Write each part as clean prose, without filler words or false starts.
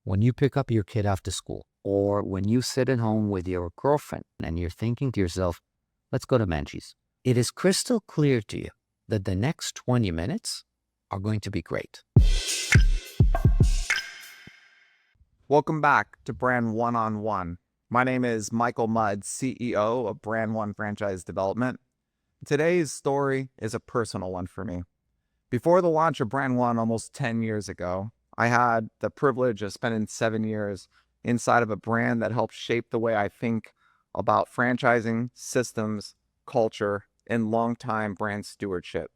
When you pick up your kid after school, or when you sit at home with your girlfriend and you're thinking to yourself, let's go to Menchie's, it is crystal clear to you that the next 20 minutes are going to be great. Welcome back to BrandONE-On-ONE. My name is Michael Mudd, CEO of BrandONE Franchise Development. Today's story is a personal one for me. Before the launch of BrandONE almost 10 years ago, I had the privilege of spending 7 years inside of a brand that helped shape the way I think about franchising, systems, culture, and long-time brand stewardship.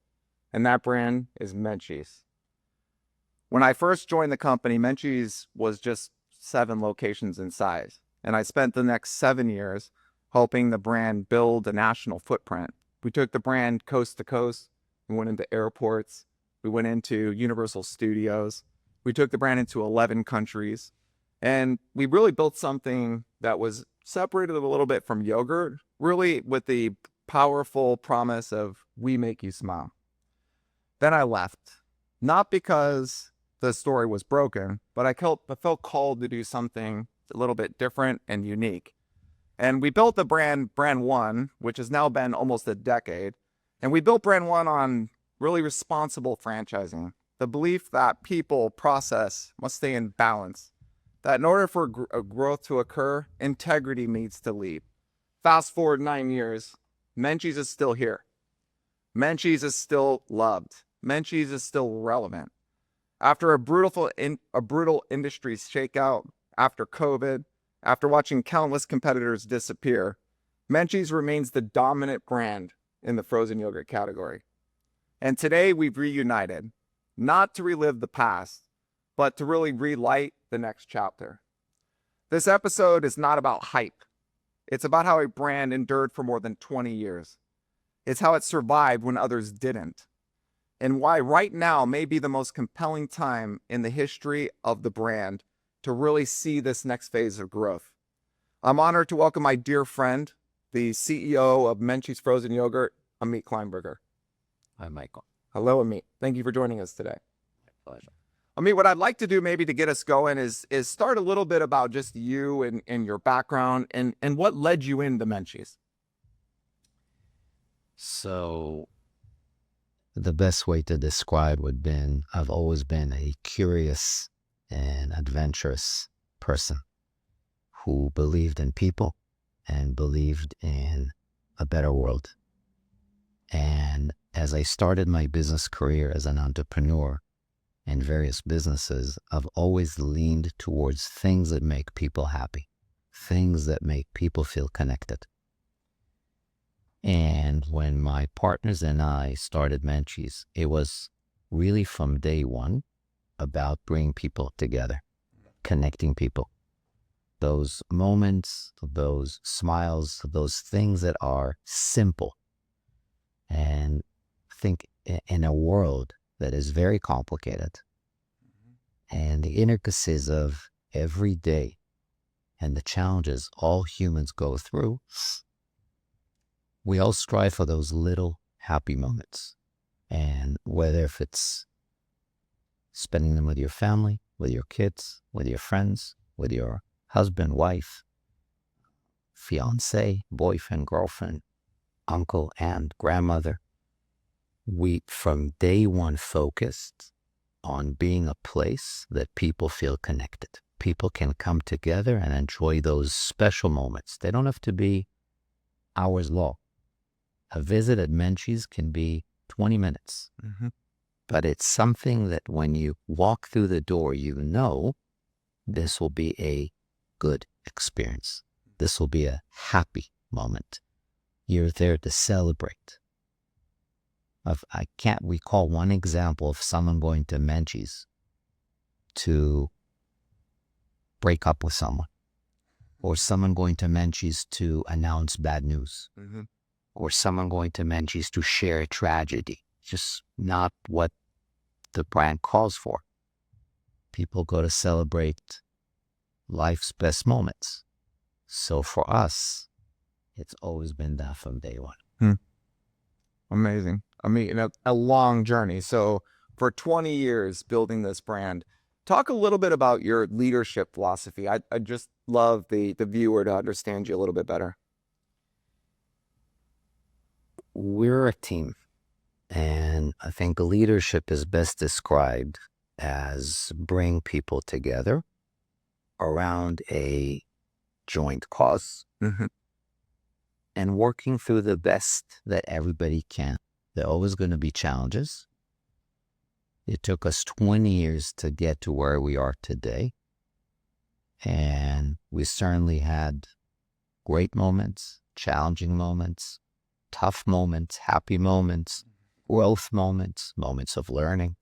And that brand is Menchie's. When I first joined the company, Menchie's was just 7 locations in size. And I spent the next 7 years helping the brand build a national footprint. We took the brand coast to coast. We went into airports. We went into Universal Studios. We took the brand into 11 countries. And we really built something that was separated a little bit from yogurt, really with the powerful promise of we make you smile. Then I left, not because the story was broken, but I felt called to do something a little bit different and unique. And we built the brand BrandONE, which has now been almost a decade. And we built BrandONE on really responsible franchising. The belief that people, process must stay in balance. That in order for growth to occur, integrity needs to lead. Fast forward 9 years, Menchie's is still here. Menchie's is still loved. Menchie's is still relevant. After a brutal industry shakeout, after COVID, after watching countless competitors disappear, Menchie's remains the dominant brand in the frozen yogurt category. And today we've reunited, not to relive the past, but to really relight the next chapter. This episode is not about hype. It's about how a brand endured for more than 20 years. It's how it survived when others didn't. And why right now may be the most compelling time in the history of the brand to really see this next phase of growth. I'm honored to welcome my dear friend, the CEO of Menchie's Frozen Yogurt, Amit Kleinberger. Hi, Michael. Hello, Amit. Thank you for joining us today. My pleasure. Amit, what I'd like to do maybe to get us going is start a little bit about just you and your background and what led you into Menchie's. So the best way to describe would be I've always been a curious and adventurous person who believed in people and believed in a better world. And as I started my business career as an entrepreneur in various businesses, I've always leaned towards things that make people happy, things that make people feel connected. And when my partners and I started Menchie's, it was really from day one about bringing people together, connecting people. Those moments, those smiles, those things that are simple. And I think in a world that is very complicated and the intricacies of every day and the challenges all humans go through, we all strive for those little happy moments. And whether if it's spending them with your family, with your kids, with your friends, with your husband, wife, fiance, boyfriend, girlfriend, uncle, aunt, grandmother, we from day one focused on being a place that people feel connected. People can come together and enjoy those special moments. They don't have to be hours long. A visit at Menchie's can be 20 minutes. Mm-hmm. But it's something that when you walk through the door, you know this will be a good experience. This will be a happy moment. You're there to celebrate. I can't recall one example of someone going to Menchie's to break up with someone, or someone going to Menchie's to announce bad news, or someone going to Menchie's to share a tragedy. Just not what the brand calls for. People go to celebrate life's best moments. So for us, it's always been that from day one. Amazing. I mean, a long journey. So for 20 years building this brand, Talk a little bit about your leadership philosophy. I just love the viewer to understand you a little bit better. We're a team, and I think leadership is best described as bring people together around a joint cause and working through the best that everybody can. There are always going to be challenges. It took us 20 years to get to where we are today. And we certainly had great moments, challenging moments, tough moments, happy moments, growth moments, moments of learning.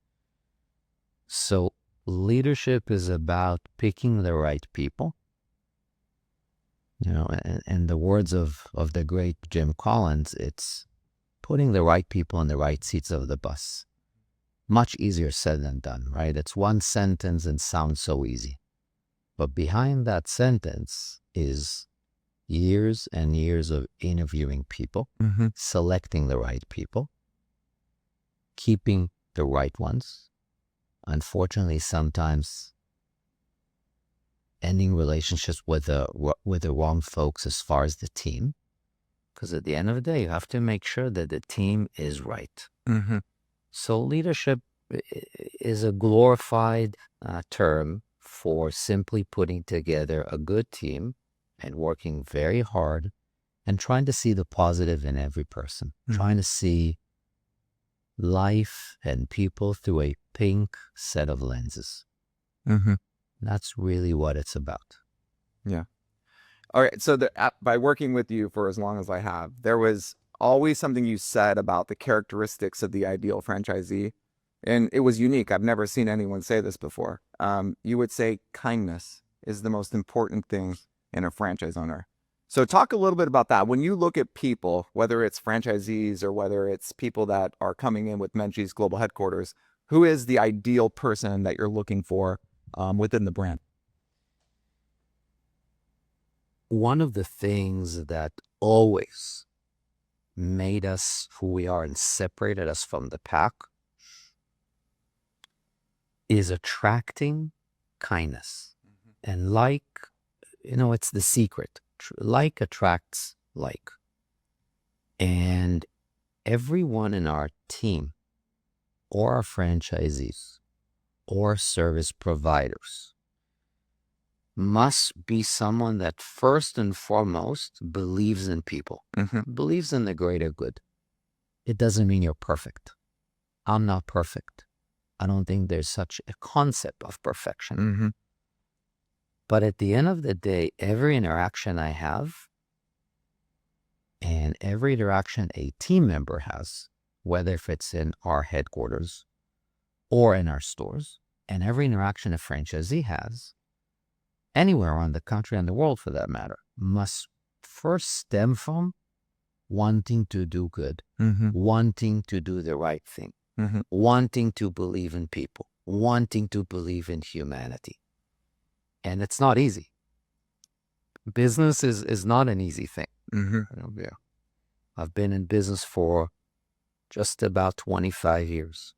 So leadership is about picking the right people. You know, in the words of the great Jim Collins, it's putting the right people in the right seats of the bus. Much easier said than done, right? It's one sentence and sounds so easy. But behind that sentence is years and years of interviewing people, selecting the right people, keeping the right ones. Unfortunately, sometimes ending relationships with the wrong folks as far as the team. Because at the end of the day, you have to make sure that the team is right. So leadership is a glorified term for simply putting together a good team and working very hard and trying to see the positive in every person, trying to see life and people through a pink set of lenses. That's really what it's about. Yeah. All right. So by working with you for as long as I have, there was always something you said about the characteristics of the ideal franchisee. And it was unique. I've never seen anyone say this before. You would say kindness is the most important thing in a franchise owner. So talk a little bit about that. When you look at people, whether it's franchisees or whether it's people that are coming in with Menchie's global headquarters, who is the ideal person that you're looking for within the brand? One of the things that always made us who we are and separated us from the pack is attracting kindness. And like, it's the secret. Like attracts like. And everyone in our team or our franchisees or service providers must be someone that first and foremost believes in people, believes in the greater good. It doesn't mean you're perfect. I'm not perfect. I don't think there's such a concept of perfection. But at the end of the day, every interaction I have and every interaction a team member has, whether if it's in our headquarters or in our stores, and every interaction a franchisee has, anywhere around the country and the world for that matter, must first stem from wanting to do good, wanting to do the right thing, wanting to believe in people, wanting to believe in humanity. And it's not easy. Business is not an easy thing. I've been in business for just about 25 years.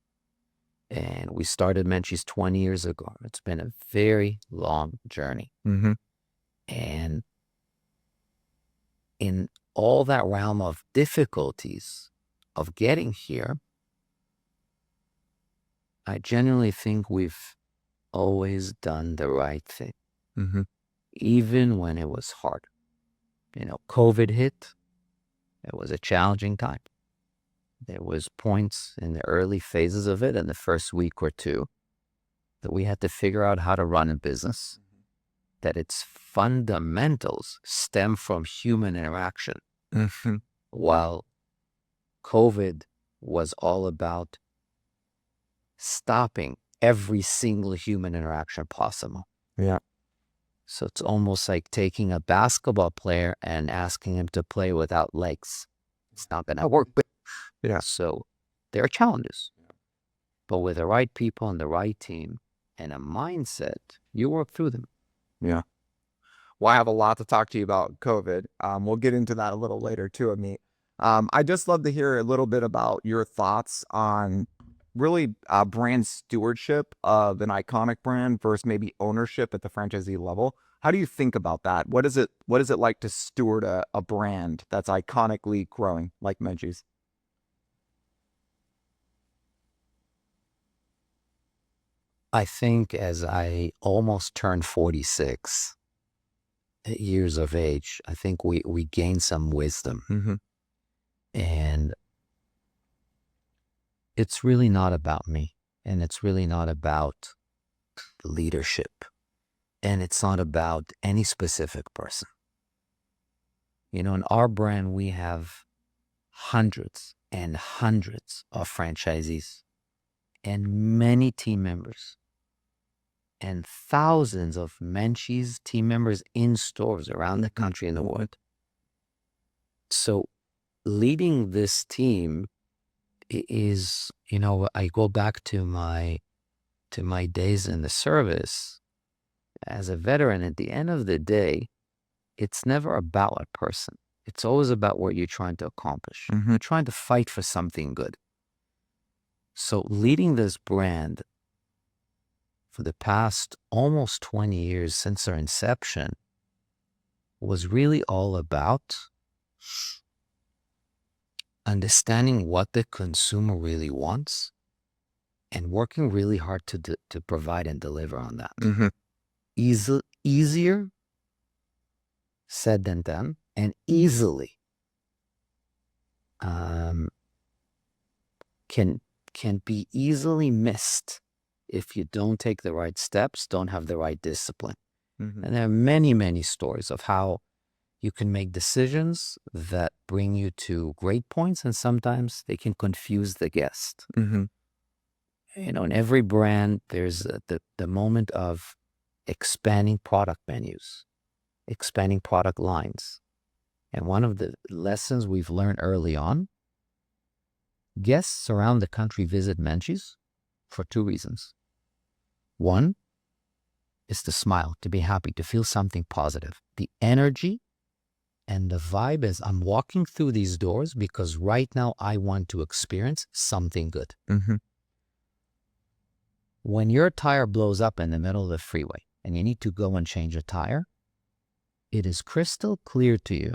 And we started Menchie's 20 years ago. It's been a very long journey. And in all that realm of difficulties of getting here, I genuinely think we've always done the right thing, even when it was hard. COVID hit. It was a challenging time. There was points in the early phases of it, in the first week or two, that we had to figure out how to run a business, that its fundamentals stem from human interaction, while COVID was all about stopping every single human interaction possible. So it's almost like taking a basketball player and asking him to play without legs. It's not going to work. So there are challenges. But with the right people and the right team and a mindset, you work through them. Well, I have a lot to talk to you about COVID. We'll get into that a little later too, Amit. I just love to hear a little bit about your thoughts on really brand stewardship of an iconic brand versus maybe ownership at the franchisee level. How do you think about that? What is it like to steward a brand that's iconically growing like Menchie's? I think as I almost turned 46 years of age, I think we gained some wisdom. Mm-hmm. And it's really not about me. And it's really not about leadership. And it's not about any specific person. You know, in our brand, we have hundreds and hundreds of franchisees and many team members and thousands of Menchie's team members in stores around the country and the world. So leading this team is, you know, I go back to my days in the service as a veteran. At the end of the day, it's never about a person. It's always about what you're trying to accomplish. Mm-hmm. You're trying to fight for something good. So leading this brand for the past almost 20 years since our inception was really all about understanding what the consumer really wants and working really hard to provide and deliver on that. Mm-hmm. Easier said than done, and easily can be easily missed if you don't take the right steps, don't have the right discipline. Mm-hmm. And there are many, many stories of how you can make decisions that bring you to great points, and sometimes they can confuse the guest. Mm-hmm. You know, in every brand, there's the moment of expanding product menus, expanding product lines. And one of the lessons we've learned early on, guests around the country visit Menchie's for two reasons. One is to smile, to be happy, to feel something positive. The energy and the vibe is, I'm walking through these doors because right now I want to experience something good. Mm-hmm. When your tire blows up in the middle of the freeway and you need to go and change a tire, it is crystal clear to you,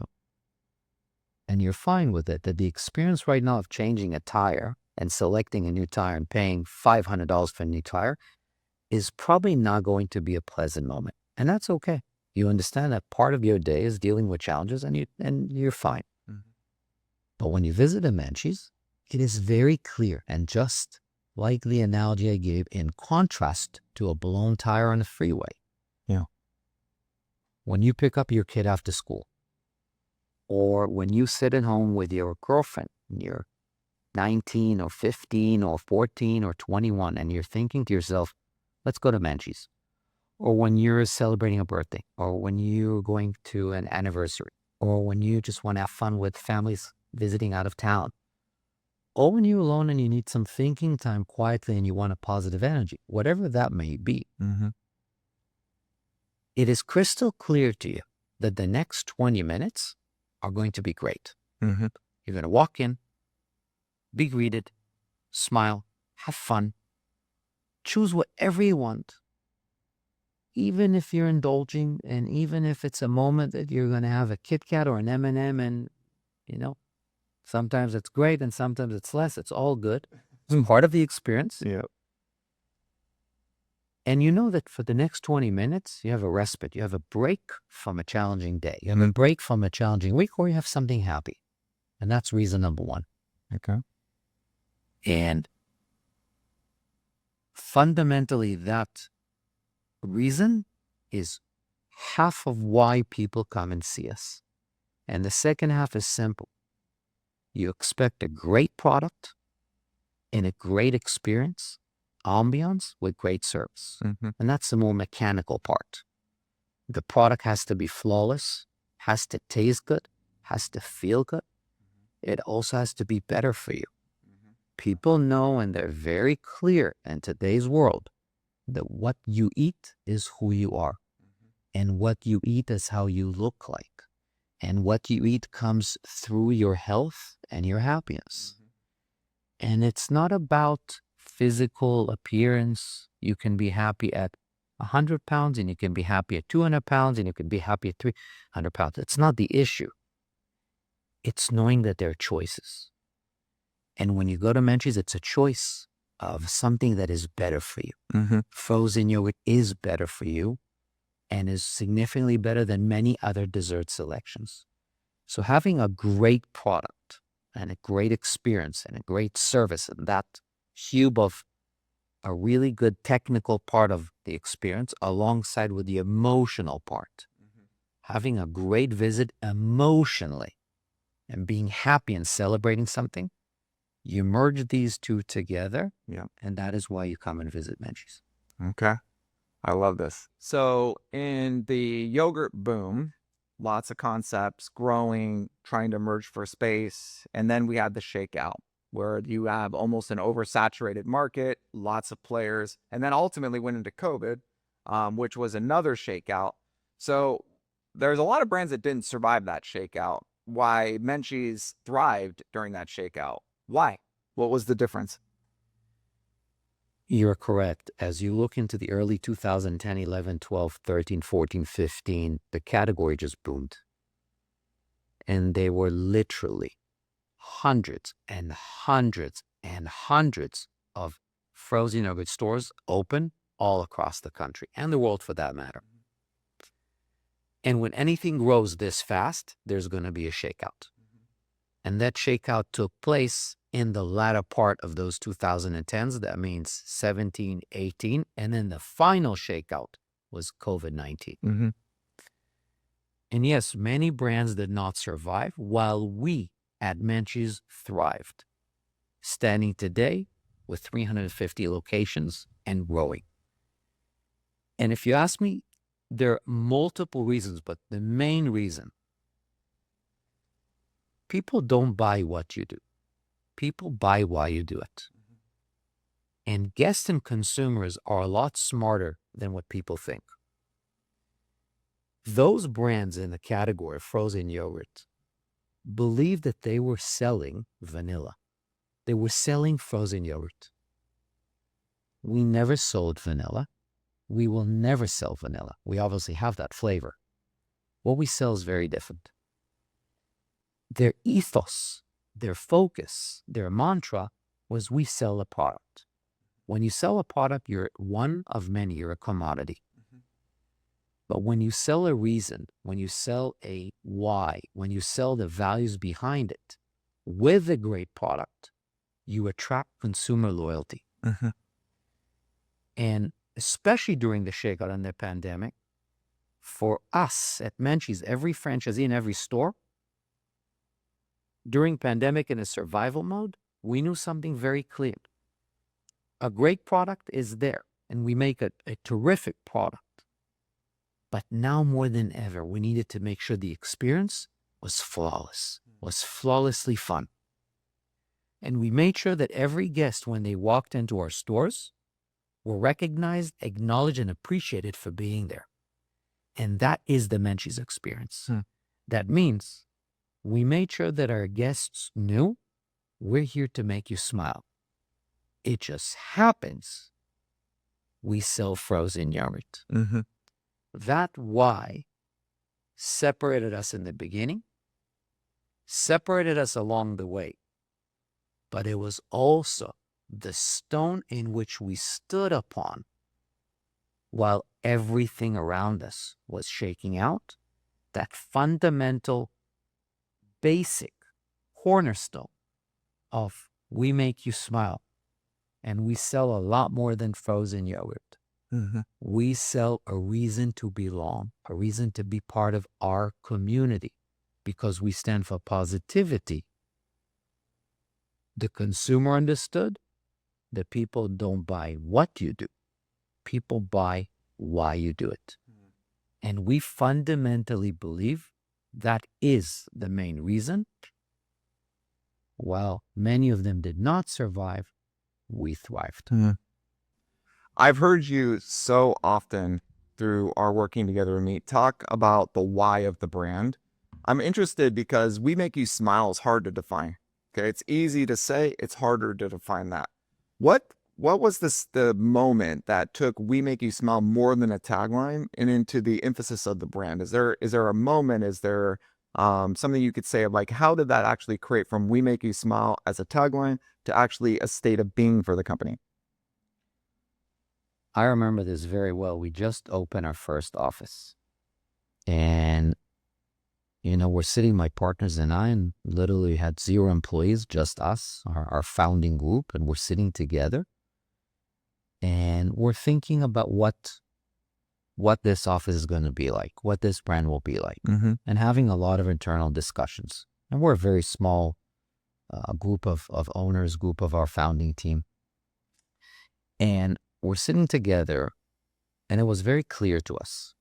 and you're fine with it, that the experience right now of changing a tire and selecting a new tire and paying $500 for a new tire is probably not going to be a pleasant moment. And that's okay. You understand that part of your day is dealing with challenges, and you're fine. Mm-hmm. But when you visit a Menchie's, it is very clear, and just like the analogy I gave, in contrast to a blown tire on the freeway. Yeah. When you pick up your kid after school, or when you sit at home with your girlfriend and you're 19 or 15 or 14 or 21, and you're thinking to yourself, let's go to Menchie's. Or when you're celebrating a birthday, or when you're going to an anniversary, or when you just want to have fun with families visiting out of town, or when you're alone and you need some thinking time quietly and you want a positive energy, whatever that may be, Mm-hmm. it is crystal clear to you that the next 20 minutes are going to be great. Mm-hmm. You're going to walk in, be greeted, smile, have fun, choose whatever you want, even if you're indulging, and even if it's a moment that you're going to have a Kit Kat or an M&M, and, you know, sometimes it's great and sometimes it's less. It's all good. It's part of the experience. Yeah. And you know that for the next 20 minutes, you have a respite. You have a break from a challenging day. You have a break from a challenging week, or you have something happy. And that's reason number one. Okay. And fundamentally, that reason is half of why people come and see us. And the second half is simple. You expect a great product and a great experience, ambiance with great service. Mm-hmm. And that's the more mechanical part. The product has to be flawless, has to taste good, has to feel good. It also has to be better for you. Mm-hmm. People know, and they're very clear in today's world, that what you eat is who you are. Mm-hmm. And what you eat is how you look like. And what you eat comes through your health and your happiness. Mm-hmm. And it's not about physical appearance. You can be happy at 100 pounds and you can be happy at 200 pounds and you can be happy at 300 pounds. It's not the issue. It's knowing that there are choices. And when you go to Menchie's, it's a choice of something that is better for you. Frozen yogurt is better for you and is significantly better than many other dessert selections. So having a great product and a great experience and a great service and that cube of a really good technical part of the experience alongside with the emotional part. Having a great visit emotionally and being happy and celebrating something, you merge these two together, and that is why you come and visit Menchie's. Okay. I love this. So in the yogurt boom, lots of concepts growing, trying to merge for space. And then we had the shakeout where you have almost an oversaturated market, lots of players, and then ultimately went into COVID, which was another shakeout. So there's a lot of brands that didn't survive that shakeout. Why Menchie's thrived during that shakeout. Why? What was the difference? You're correct. As you look into the early 2010, 11, 12, 13, 14, 15, the category just boomed. And they were literally hundreds and hundreds and hundreds of frozen yogurt stores open all across the country and the world for that matter. And when anything grows this fast, there's going to be a shakeout. And that shakeout took place in the latter part of those 2010s. That means 17, 18. And then the final shakeout was COVID-19. And yes, many brands did not survive while we at Menchie's thrived, standing today with 350 locations and growing. And if you ask me, there are multiple reasons, but the main reason, people don't buy what you do. People buy why you do it. And guests and consumers are a lot smarter than what people think. Those brands in the category of frozen yogurt believed that they were selling vanilla. They were selling frozen yogurt. We never sold vanilla. We will never sell vanilla. We obviously have that flavor. What we sell is very different. Their ethos, their focus, their mantra was we sell a product. When you sell a product, you're one of many, you're a commodity. But when you sell a reason, when you sell a why, when you sell the values behind it with a great product, you attract consumer loyalty. And especially during the shakeout and the pandemic, for us at Menchie's, every franchisee in every store, during pandemic in a survival mode, we knew something very clear. A great product is there, and we make a terrific product. But now more than ever, we needed to make sure the experience was flawless, was flawlessly fun. And we made sure that every guest, when they walked into our stores, were recognized, acknowledged, and appreciated for being there. And that is the Menchie's experience. That means we made sure that our guests knew we're here to make you smile. It just happens we sell frozen yogurt. That why separated us in the beginning, separated us along the way, but it was also the stone in which we stood upon while everything around us was shaking out, that fundamental, basic cornerstone of we make you smile. And we sell a lot more than frozen yogurt. We sell a reason to belong, a reason to be part of our community because we stand for positivity. The consumer understood that people don't buy what you do. People buy why you do it. And we fundamentally believe that is the main reason. While many of them did not survive, we thrived. I've heard you so often through our working together with Meet talk about the why of the brand. I'm interested because we make you smile is hard to define. Okay, it's easy to say, it's harder to define that. What what was the moment that took "We Make You Smile" more than a tagline and into the emphasis of the brand? Is there a moment? Is there something you could say of like how did that actually create from "We Make You Smile" as a tagline to actually a state of being for the company? I remember this very well. We just opened our first office, and we're sitting, my partners and I, and literally had 0 employees, just us, our founding group, and we're sitting together, and we're thinking about what this office is going to be like, what this brand will be like, and having a lot of internal discussions. And we're a very small group of owners, group of our founding team, and we're sitting together, and it was very clear to us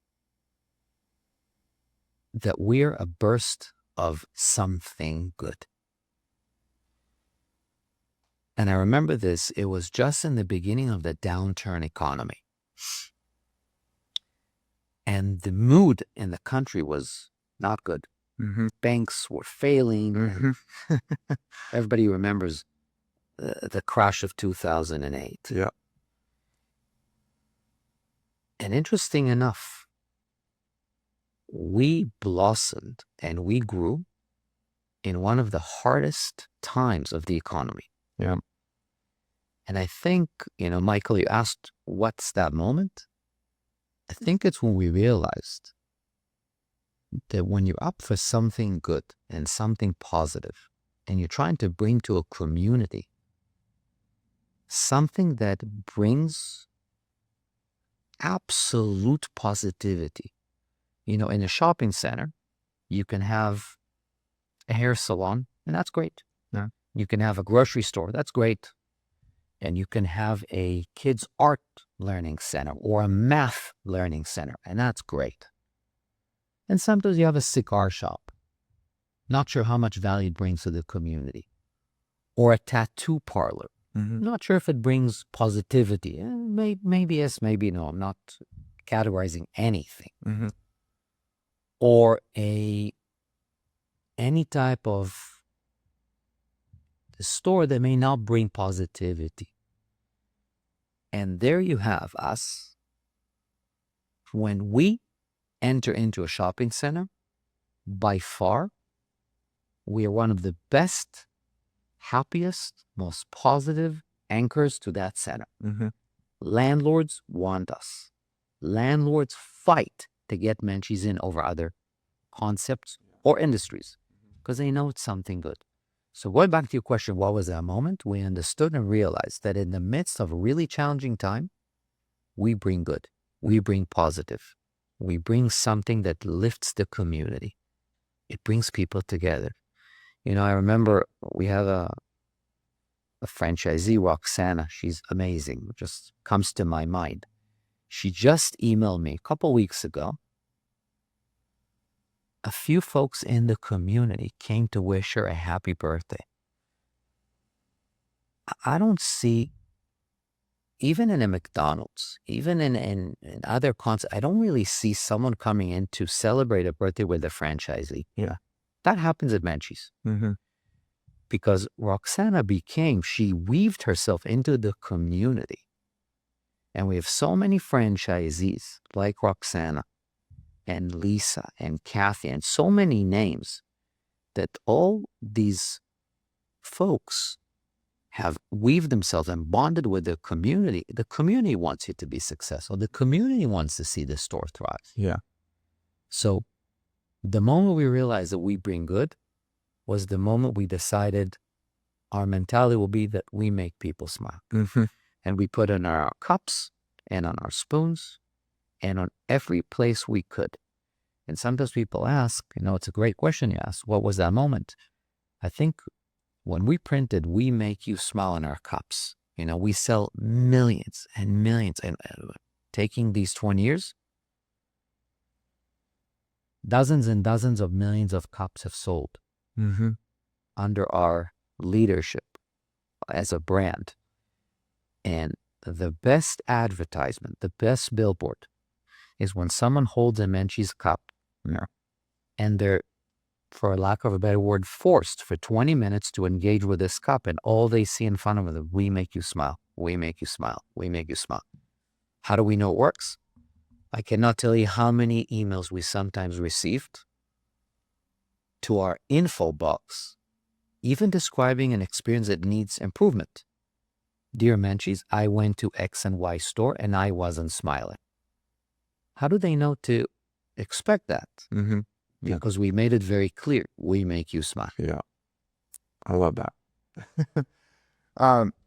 that we're a burst of something good. And I remember this, it was just in the beginning of the downturn economy. And the mood in the country was not good. Banks were failing. Everybody remembers the crash of 2008. Yeah. And interesting enough, we blossomed and we grew in one of the hardest times of the economy. Yeah. And I think, Michael, you asked, what's that moment? I think it's when we realized that when you're up for something good and something positive, and you're trying to bring to a community something that brings absolute positivity. In a shopping center, you can have a hair salon, and that's great. Yeah. You can have a grocery store, that's great. And you can have a kids' art learning center or a math learning center, and that's great. And sometimes you have a cigar shop, not sure how much value it brings to the community, or a tattoo parlor. Not sure if it brings positivity. Maybe yes, maybe no. I'm not categorizing anything. Or any type of store that may not bring positivity. And there you have us. When we enter into a shopping center, by far, we are one of the best, happiest, most positive anchors to that center. Landlords want us. Landlords fight to get Menchies in over other concepts or industries because they know it's something good. So going back to your question, what was that moment? We understood and realized that in the midst of a really challenging time, we bring good. We bring positive. We bring something that lifts the community. It brings people together. I remember we have a franchisee, Roxana. She's amazing. It just comes to my mind. She just emailed me a couple weeks ago. A few folks in the community came to wish her a happy birthday. I don't see, even in a McDonald's, even in other concepts, I don't really see someone coming in to celebrate a birthday with a franchisee. Yeah. That happens at Menchie's. Because Roxana she weaved herself into the community. And we have so many franchisees like Roxana and Lisa and Kathy and so many names that all these folks have weaved themselves and bonded with the community. The community wants you to be successful. The community wants to see the store thrive. Yeah. So the moment we realized that we bring good was the moment we decided our mentality will be that we make people smile. And we put in our cups and on our spoons and on every place we could. And sometimes people ask, it's a great question you ask, what was that moment? I think when we printed, "We Make You Smile" on our cups, we sell millions and millions. And taking these 20 years, dozens and dozens of millions of cups have sold under our leadership as a brand. And the best advertisement, the best billboard is when someone holds a Menchie's cup and they're, for lack of a better word, forced for 20 minutes to engage with this cup, and all they see in front of them, "We make you smile. We make you smile. We make you smile. How do we know it works? I cannot tell you how many emails we sometimes received to our info box, even describing an experience that needs improvement. Dear Menchies, I went to X and Y store and I wasn't smiling. How do they know to expect that? Mm-hmm. Yeah. Because we made it very clear. We make you smile. Yeah. I love that.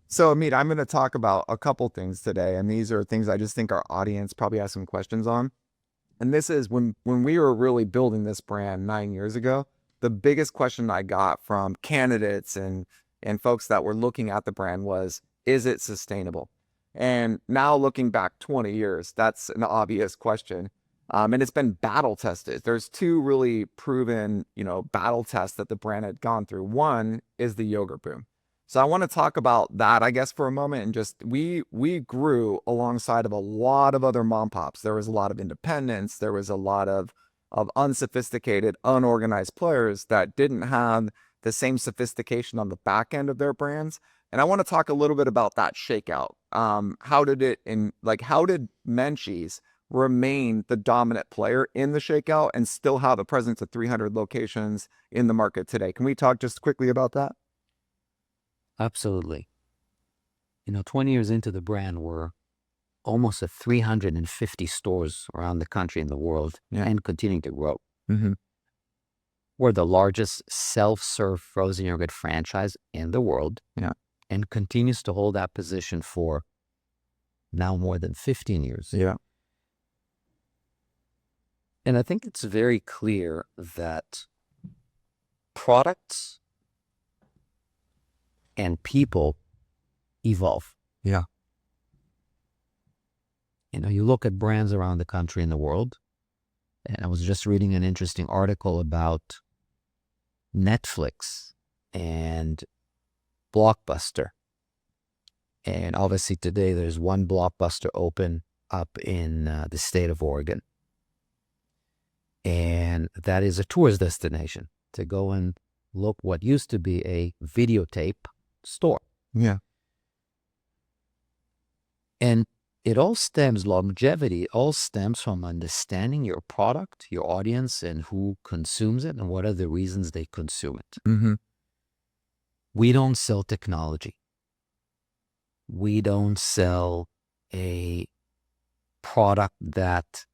So Amit, I'm going to talk about a couple things today, and these are things I just think our audience probably has some questions on. And this is when we were really building this brand 9 years ago, the biggest question I got from candidates and folks that were looking at the brand was, is it sustainable? And now looking back 20 years, that's an obvious question. And it's been battle tested. There's two really proven, battle tests that the brand had gone through. One is the yogurt boom. So I want to talk about that, I guess, for a moment. And just we grew alongside of a lot of other mom pops. There was a lot of independents. There was a lot of unsophisticated, unorganized players that didn't have the same sophistication on the back end of their brands. And I want to talk a little bit about that shakeout. How did Menchie's remain the dominant player in the shakeout and still have a presence of 300 locations in the market today? Can we talk just quickly about that? Absolutely. 20 years into the brand, we're almost at 350 stores around the country and the world, and continuing to grow. Mm-hmm. We're the largest self-serve frozen yogurt franchise in the world, and continues to hold that position for now more than 15 years. Yeah. And I think it's very clear that products and people evolve. Yeah. You look at brands around the country and the world, and I was just reading an interesting article about Netflix and Blockbuster. And obviously today there's one Blockbuster open up in the state of Oregon. And that is a tourist destination to go and look what used to be a videotape store. Yeah. And longevity all stems from understanding your product, your audience, and who consumes it and what are the reasons they consume it. Mm-hmm. We don't sell technology. We don't sell a product that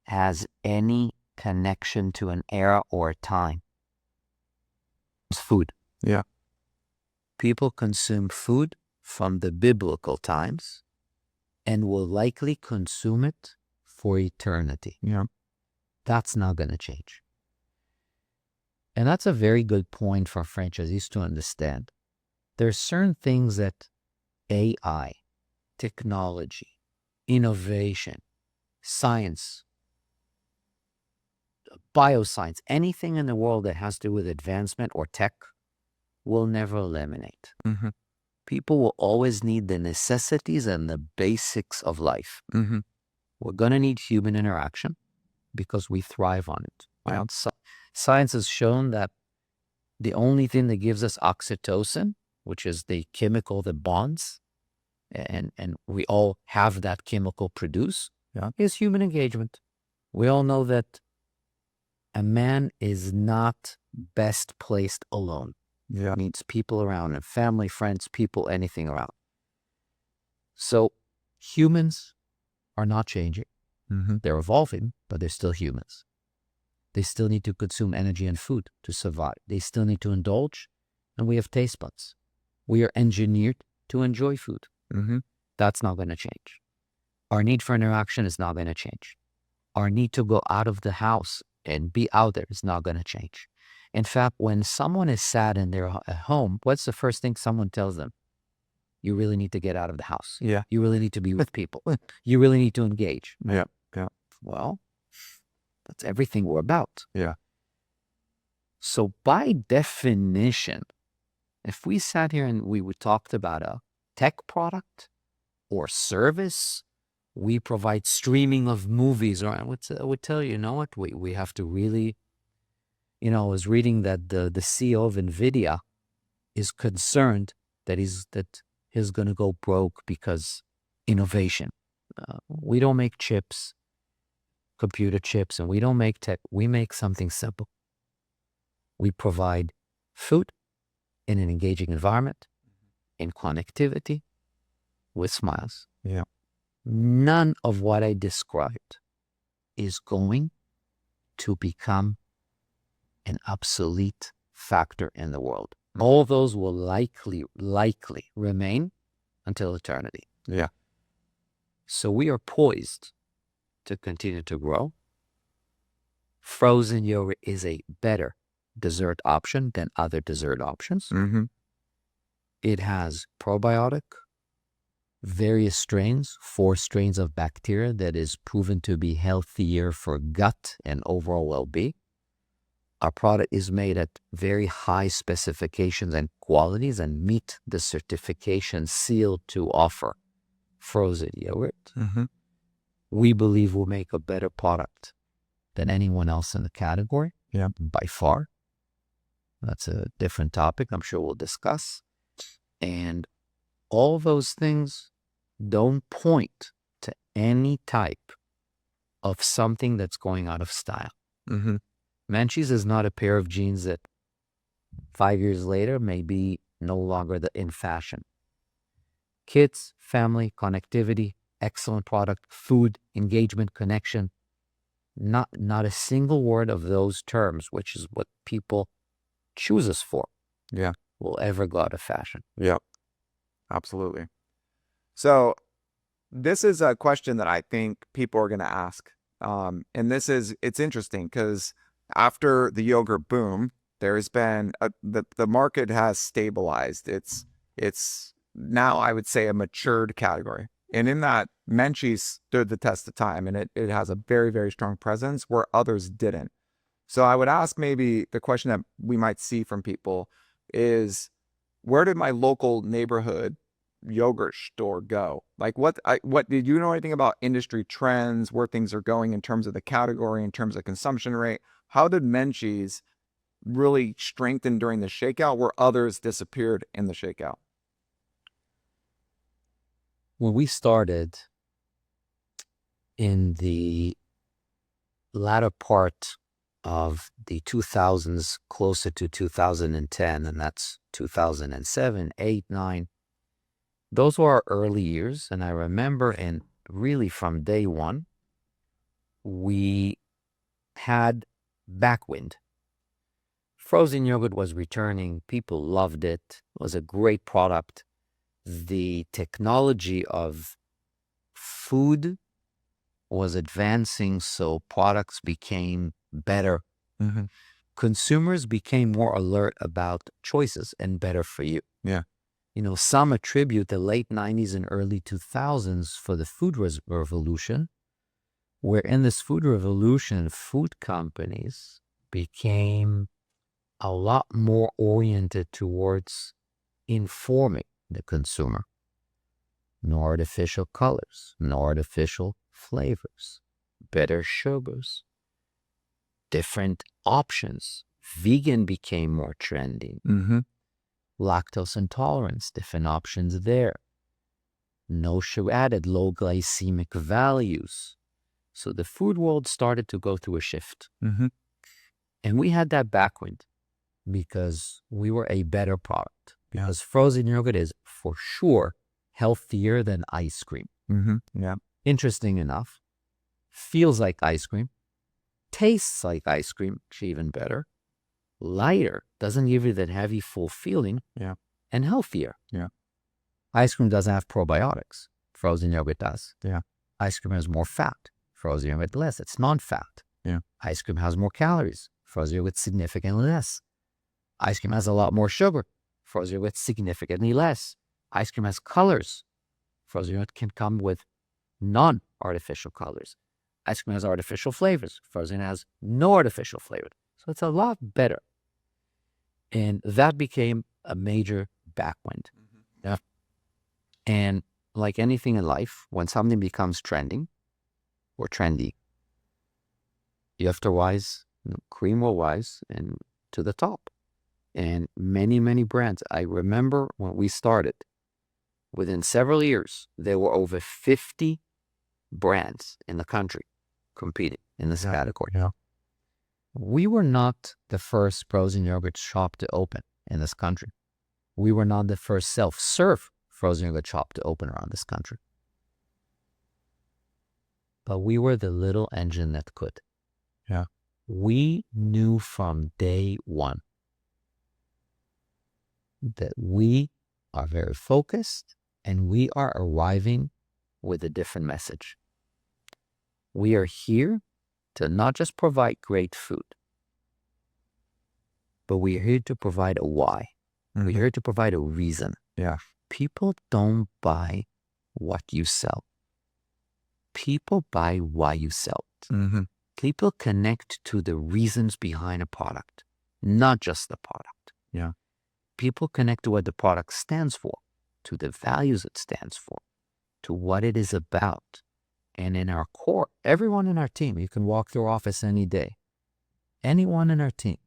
has any connection to an era or a time. It's food. Yeah. People consume food from the biblical times and will likely consume it for eternity. Yeah. That's not going to change. And that's a very good point for franchisees to understand. There are certain things that AI, technology, innovation, science, bioscience, anything in the world that has to do with advancement or tech will never eliminate. Mm-hmm. People will always need the necessities and the basics of life. Mm-hmm. We're going to need human interaction because we thrive on it. Yeah. Science has shown that the only thing that gives us oxytocin, which is the chemical that bonds, and we all have that chemical produced, is human engagement. We all know that a man is not best placed alone. Yeah. Needs people around him, family, friends, people, anything around. So humans are not changing. Mm-hmm. They're evolving, but they're still humans. They still need to consume energy and food to survive. They still need to indulge, and we have taste buds. We are engineered to enjoy food. Mm-hmm. That's not going to change. Our need for interaction is not going to change. Our need to go out of the house and be out there is not going to change. In fact, when someone is sad and they're at home, what's the first thing someone tells them? You really need to get out of the house. Yeah. You really need to be with people. You really need to engage. Yeah. Yeah. Well, that's everything we're about. Yeah. So by definition, if we sat here and we talked about a tech product or service, we provide streaming of movies, or I would tell you, you know what, we have to really, I was reading that the CEO of NVIDIA is concerned that his is going to go broke because innovation. We don't make chips, computer chips, and we don't make tech. We make something simple. We provide food in an engaging environment, in connectivity, with smiles. Yeah. None of what I described is going to become an obsolete factor in the world. All those will likely remain until eternity. Yeah. So we are poised to continue to grow. Frozen yogurt is a better dessert option than other dessert options. Mm-hmm. It has probiotic, various strains, 4 strains of bacteria that is proven to be healthier for gut and overall well-being. Our product is made at very high specifications and qualities and meet the certification seal to offer frozen yogurt. Mm-hmm. We believe we'll make a better product than anyone else in the category. Yeah. By far. That's a different topic I'm sure we'll discuss. And all those things don't point to any type of something that's going out of style. Mm-hmm. Menchie's is not a pair of jeans that 5 years later may be no longer in fashion. Kids, family, connectivity, excellent product, food, engagement, connection. Not a single word of those terms, which is what people choose us for, Yeah. will ever go out of fashion. Yep. Absolutely. So this is a question that I think people are going to ask. And it's interesting because after the yogurt boom, there's been the market has stabilized. It's now, I would say, a matured category. And in that, Menchie stood the test of time, and it has a very, very strong presence where others didn't. So I would ask, maybe the question that we might see from people is, where did my local neighborhood yogurt store go? Like, what did you know anything about industry trends, where things are going in terms of the category, in terms of consumption rate? How did Menchie's really strengthen during the shakeout where others disappeared in the shakeout? When we started in the latter part of the 2000s, closer to 2010, and that's 2007, 8, 9, those were our early years. And I remember, and really from day one, we had backwind. Frozen yogurt was returning. People loved it. It was a great product. The technology of food was advancing, so products became better. Mm-hmm. Consumers became more alert about choices and better for you. Yeah. You know, some attribute the late 90s and early 2000s for the food revolution, where in this food revolution, food companies became a lot more oriented towards informing the consumer. No artificial colors, no artificial flavors, better sugars, different options. Vegan became more trendy. Mm-hmm. Lactose intolerance, different options there. No sugar added, low glycemic values. So the food world started to go through a shift. Mm-hmm. And we had that backwind because we were a better product. Yeah. Because frozen yogurt is for sure healthier than ice cream. Mm-hmm. Yeah. Interesting enough, feels like ice cream, tastes like ice cream, which is even better, lighter, doesn't give you that heavy, full feeling, Yeah. and healthier. Yeah. Ice cream doesn't have probiotics. Frozen yogurt does. Yeah. Ice cream has more fat. Frozen yogurt less. It's non-fat. Yeah. Ice cream has more calories. Frozen yogurt significantly less. Ice cream has a lot more sugar. Frozen yogurt significantly less. Ice cream has colors. Frozen yogurt can come with non-artificial colors. Ice cream has artificial flavors. Frozen has no artificial flavor. So it's a lot better. And that became a major backwind. Mm-hmm. Yeah. And like anything in life, when something becomes trending or trendy, you have to rise, cream will rise and to the top. And many, many brands. I remember when we started, within several years, there were over 50 brands in the country competing in this category. Yeah. We were not the first frozen yogurt shop to open in this country. We were not the first self-serve frozen yogurt shop to open around this country. But we were the little engine that could. Yeah. We knew from day one that we are very focused and we are arriving with a different message. We are here to not just provide great food, but we are here to provide a why. We're here to provide a reason. Yeah. People don't buy what you sell. People buy why you sell it. People connect to the reasons behind a product, not just the product. Yeah. People connect to what the product stands for, to the values it stands for, to what it is about. And in our core, everyone in our team, you can walk through our office any day. Anyone in our team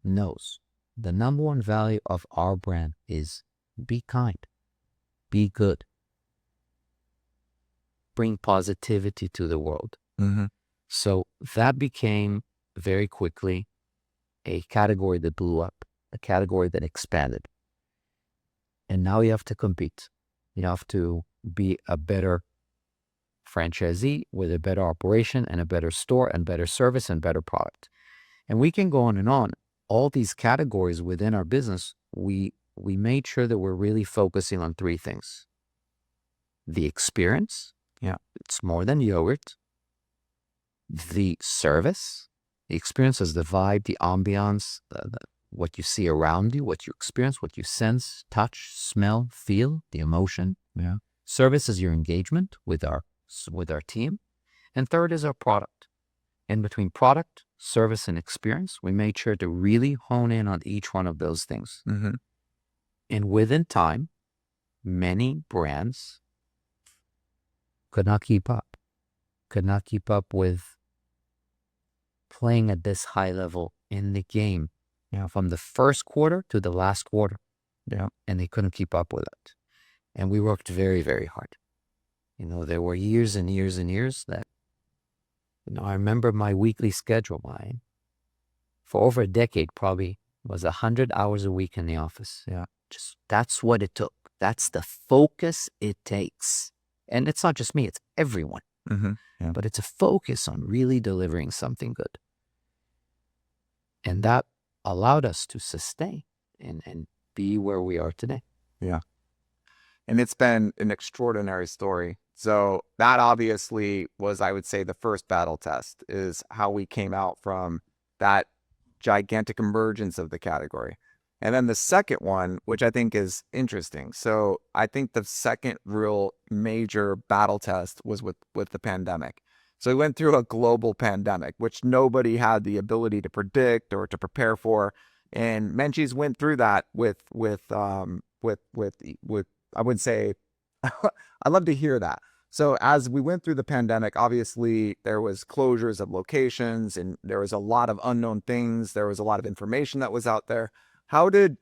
knows the number one value of our brand is be kind, be good, bring positivity to the world. So that became very quickly a category that blew up, a category that expanded. And now you have to compete. You have to be a better franchisee with a better operation and a better store and better service and better product. And we can go on and on. All these categories within our business, we made sure that we're really focusing on three things. The experience. Yeah. It's more than yogurt. The service. The experience is the vibe, the ambiance, what you see around you, what you experience, what you sense, touch, smell, feel, the emotion. Yeah. Service is your engagement with our team. And third is our product. And between product, service, and experience, we made sure to really hone in on each one of those things. And within time, many brands could not keep up with playing at this high level in the game, from the first quarter to the last quarter. Yeah. And they couldn't keep up with it. And we worked very, very hard. There were years and years and years that, I remember my weekly schedule, for over a decade, probably was 100 hours a week in the office. Yeah. That's what it took. That's the focus it takes. And it's not just me, it's everyone. Yeah. But it's a focus on really delivering something good. And that allowed us to sustain and be where we are today. Yeah. And it's been an extraordinary story. So that obviously was, I would say, the first battle test, is how we came out from that gigantic emergence of the category. And then the second one, which I think is interesting. So I think the second real major battle test was with the pandemic. So we went through a global pandemic, which nobody had the ability to predict or to prepare for. And Menchie's went through that with I would say, I'd love to hear that. So as we went through the pandemic, obviously there was closures of locations and there was a lot of unknown things. There was a lot of information that was out there. How did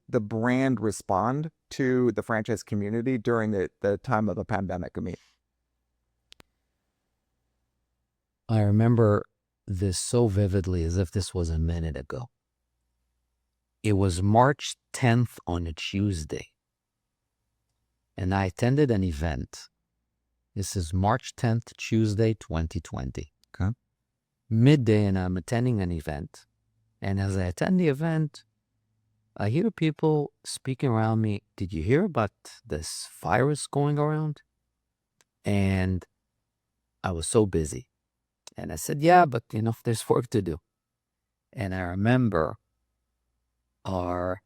the brand respond to the franchise community during the time of the pandemic, Amit? I remember this so vividly as if this was a minute ago. It was March 10th on a Tuesday. And I attended an event. This is March 10th, Tuesday, 2020. Okay. Midday, and I'm attending an event. And as I attend the event, I hear people speaking around me. Did you hear about this virus going around? And I was so busy. And I said, yeah, but there's work to do. And I remember our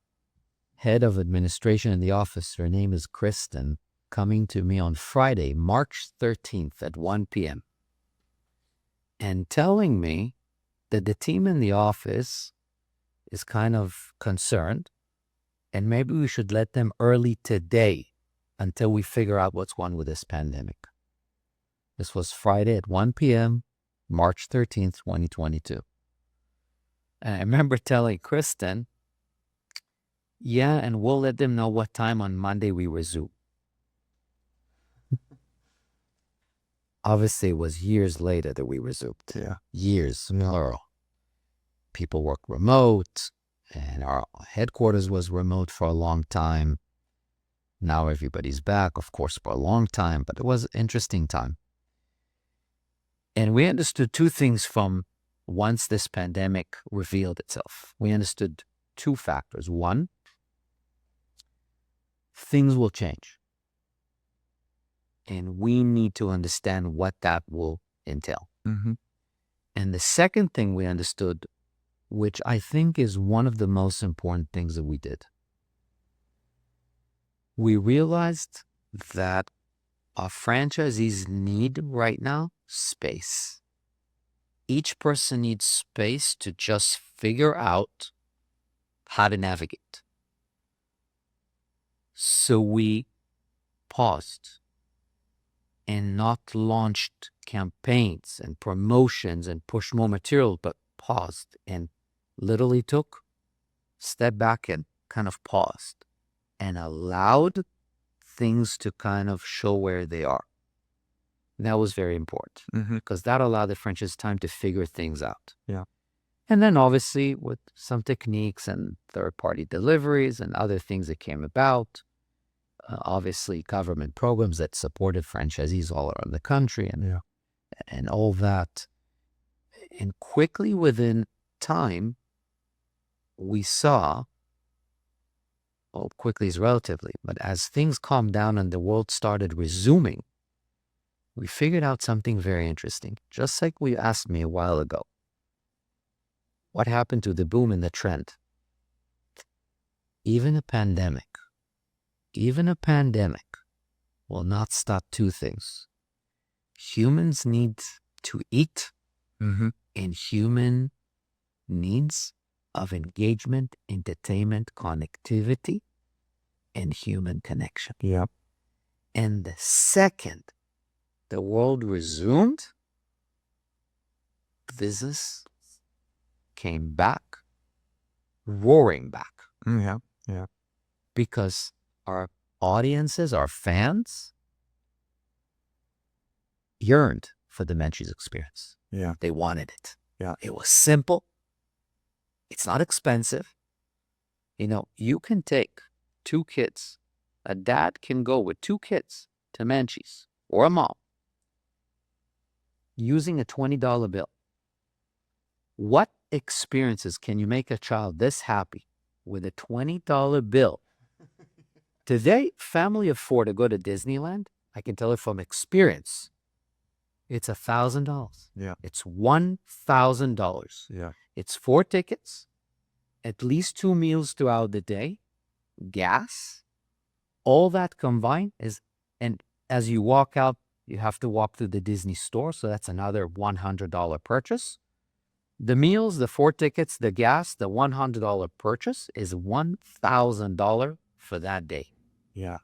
head of administration in the office, her name is Kristen, coming to me on Friday, March 13th at 1 p.m. and telling me that the team in the office is kind of concerned and maybe we should let them early today until we figure out what's going on with this pandemic. This was Friday at 1 p.m., March 13th, 2022. And I remember telling Kristen, yeah, and we'll let them know what time on Monday we resume. Obviously, it was years later that we resumed. Yeah. Years, plural. People work remote, and our headquarters was remote for a long time. Now everybody's back, of course, for a long time, but it was an interesting time. And we understood two things from once this pandemic revealed itself. We understood two factors. One, things will change. And we need to understand what that will entail. Mm-hmm. And the second thing we understood, which I think is one of the most important things that we did, we realized that our franchisees need right now space. Each person needs space to just figure out how to navigate. So we paused and not launched campaigns and promotions and pushed more material, but paused and literally stepped back and kind of paused and allowed things to kind of show where they are. That was very important because that allowed the franchise time to figure things out. Yeah. And then obviously with some techniques and third-party deliveries and other things that came about, obviously government programs that supported franchisees all around the country and all that. And quickly within time, we saw, well, quickly is relatively, but as things calmed down and the world started resuming, we figured out something very interesting. Just like you asked me a while ago, what happened to the boom and the trend? Even a pandemic will not stop two things. Humans need to eat and human needs of engagement, entertainment, connectivity, and human connection. Yep. And the second the world resumed, business came back, roaring back. Yeah. Because our audiences, our fans, yearned for the Menchie's experience. Yeah. They wanted it. Yeah. It was simple. It's not expensive. You can take two kids. A dad can go with two kids to Menchie's or a mom using a $20 bill. What experiences can you make a child this happy with a $20 bill? Do they family afford to go to Disneyland? I can tell you from experience, it's $1,000. Yeah. It's $1,000. Yeah. It's 4 tickets, at least 2 meals throughout the day, gas, all that combined and as you walk out, you have to walk through the Disney store, so that's another $100 purchase. The meals, the 4 tickets, the gas, the $100 purchase is $1,000 for that day. Yeah.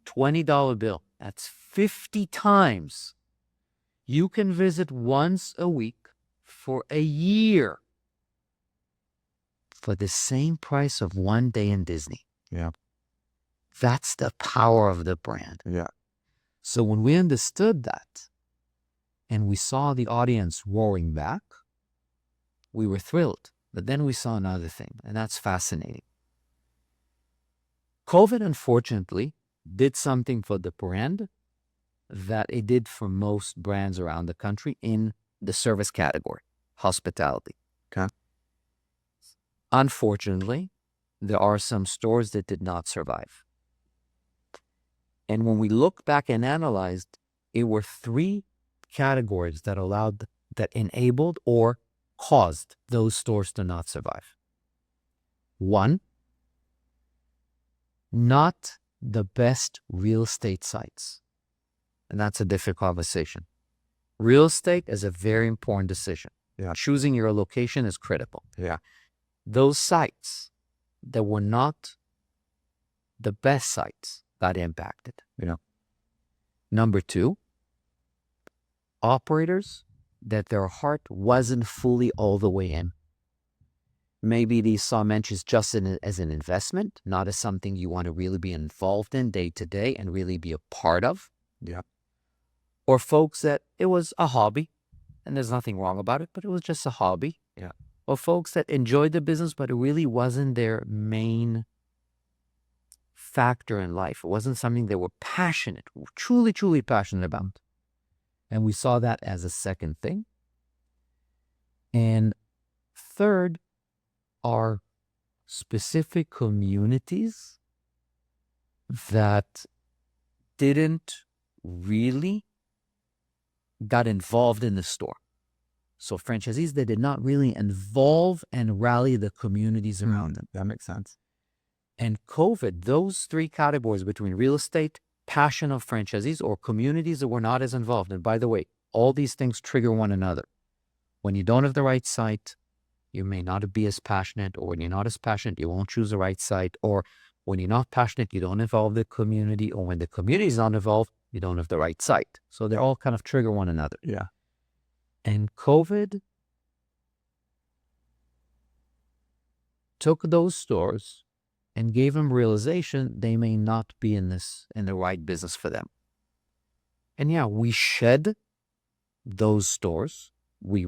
$20 bill. That's 50 times. You can visit once a week for a year for the same price of one day in Disney. Yeah. That's the power of the brand. Yeah. So when we understood that and we saw the audience roaring back, we were thrilled. But then we saw another thing, and that's fascinating. COVID, unfortunately, did something for the brand that it did for most brands around the country in the service category, hospitality. Okay. Unfortunately, there are some stores that did not survive. And when we look back and analyzed, it were 3 categories that enabled or caused those stores to not survive. 1, not the best real estate sites. And that's a different conversation. Real estate is a very important decision. Yeah. Choosing your location is critical. Yeah. Those sites that were not the best sites got impacted. Number 2, operators that their heart wasn't fully all the way in. Maybe they saw Menchie's just as an investment, not as something you want to really be involved in day to day and really be a part of. Yeah. or folks that it was a hobby, and there's nothing wrong about it, but it was just a hobby. Yeah. Or folks that enjoyed the business, but it really wasn't their main factor in life. It wasn't something they were passionate, truly, truly passionate about. And we saw that as a second thing. And third are specific communities that didn't really got involved in the store. So franchisees that did not really involve and rally the communities around them. That makes sense. And COVID, those three categories between real estate, passion of franchisees, or communities that were not as involved. And by the way, all these things trigger one another. When you don't have the right site, you may not be as passionate, or when you're not as passionate, you won't choose the right site, or when you're not passionate, you don't involve the community, or when the community is not involved, you don't have the right site. So they all kind of trigger one another. Yeah. And COVID took those stores and gave them realization they may not be in the right business for them. And yeah, we shed those stores. We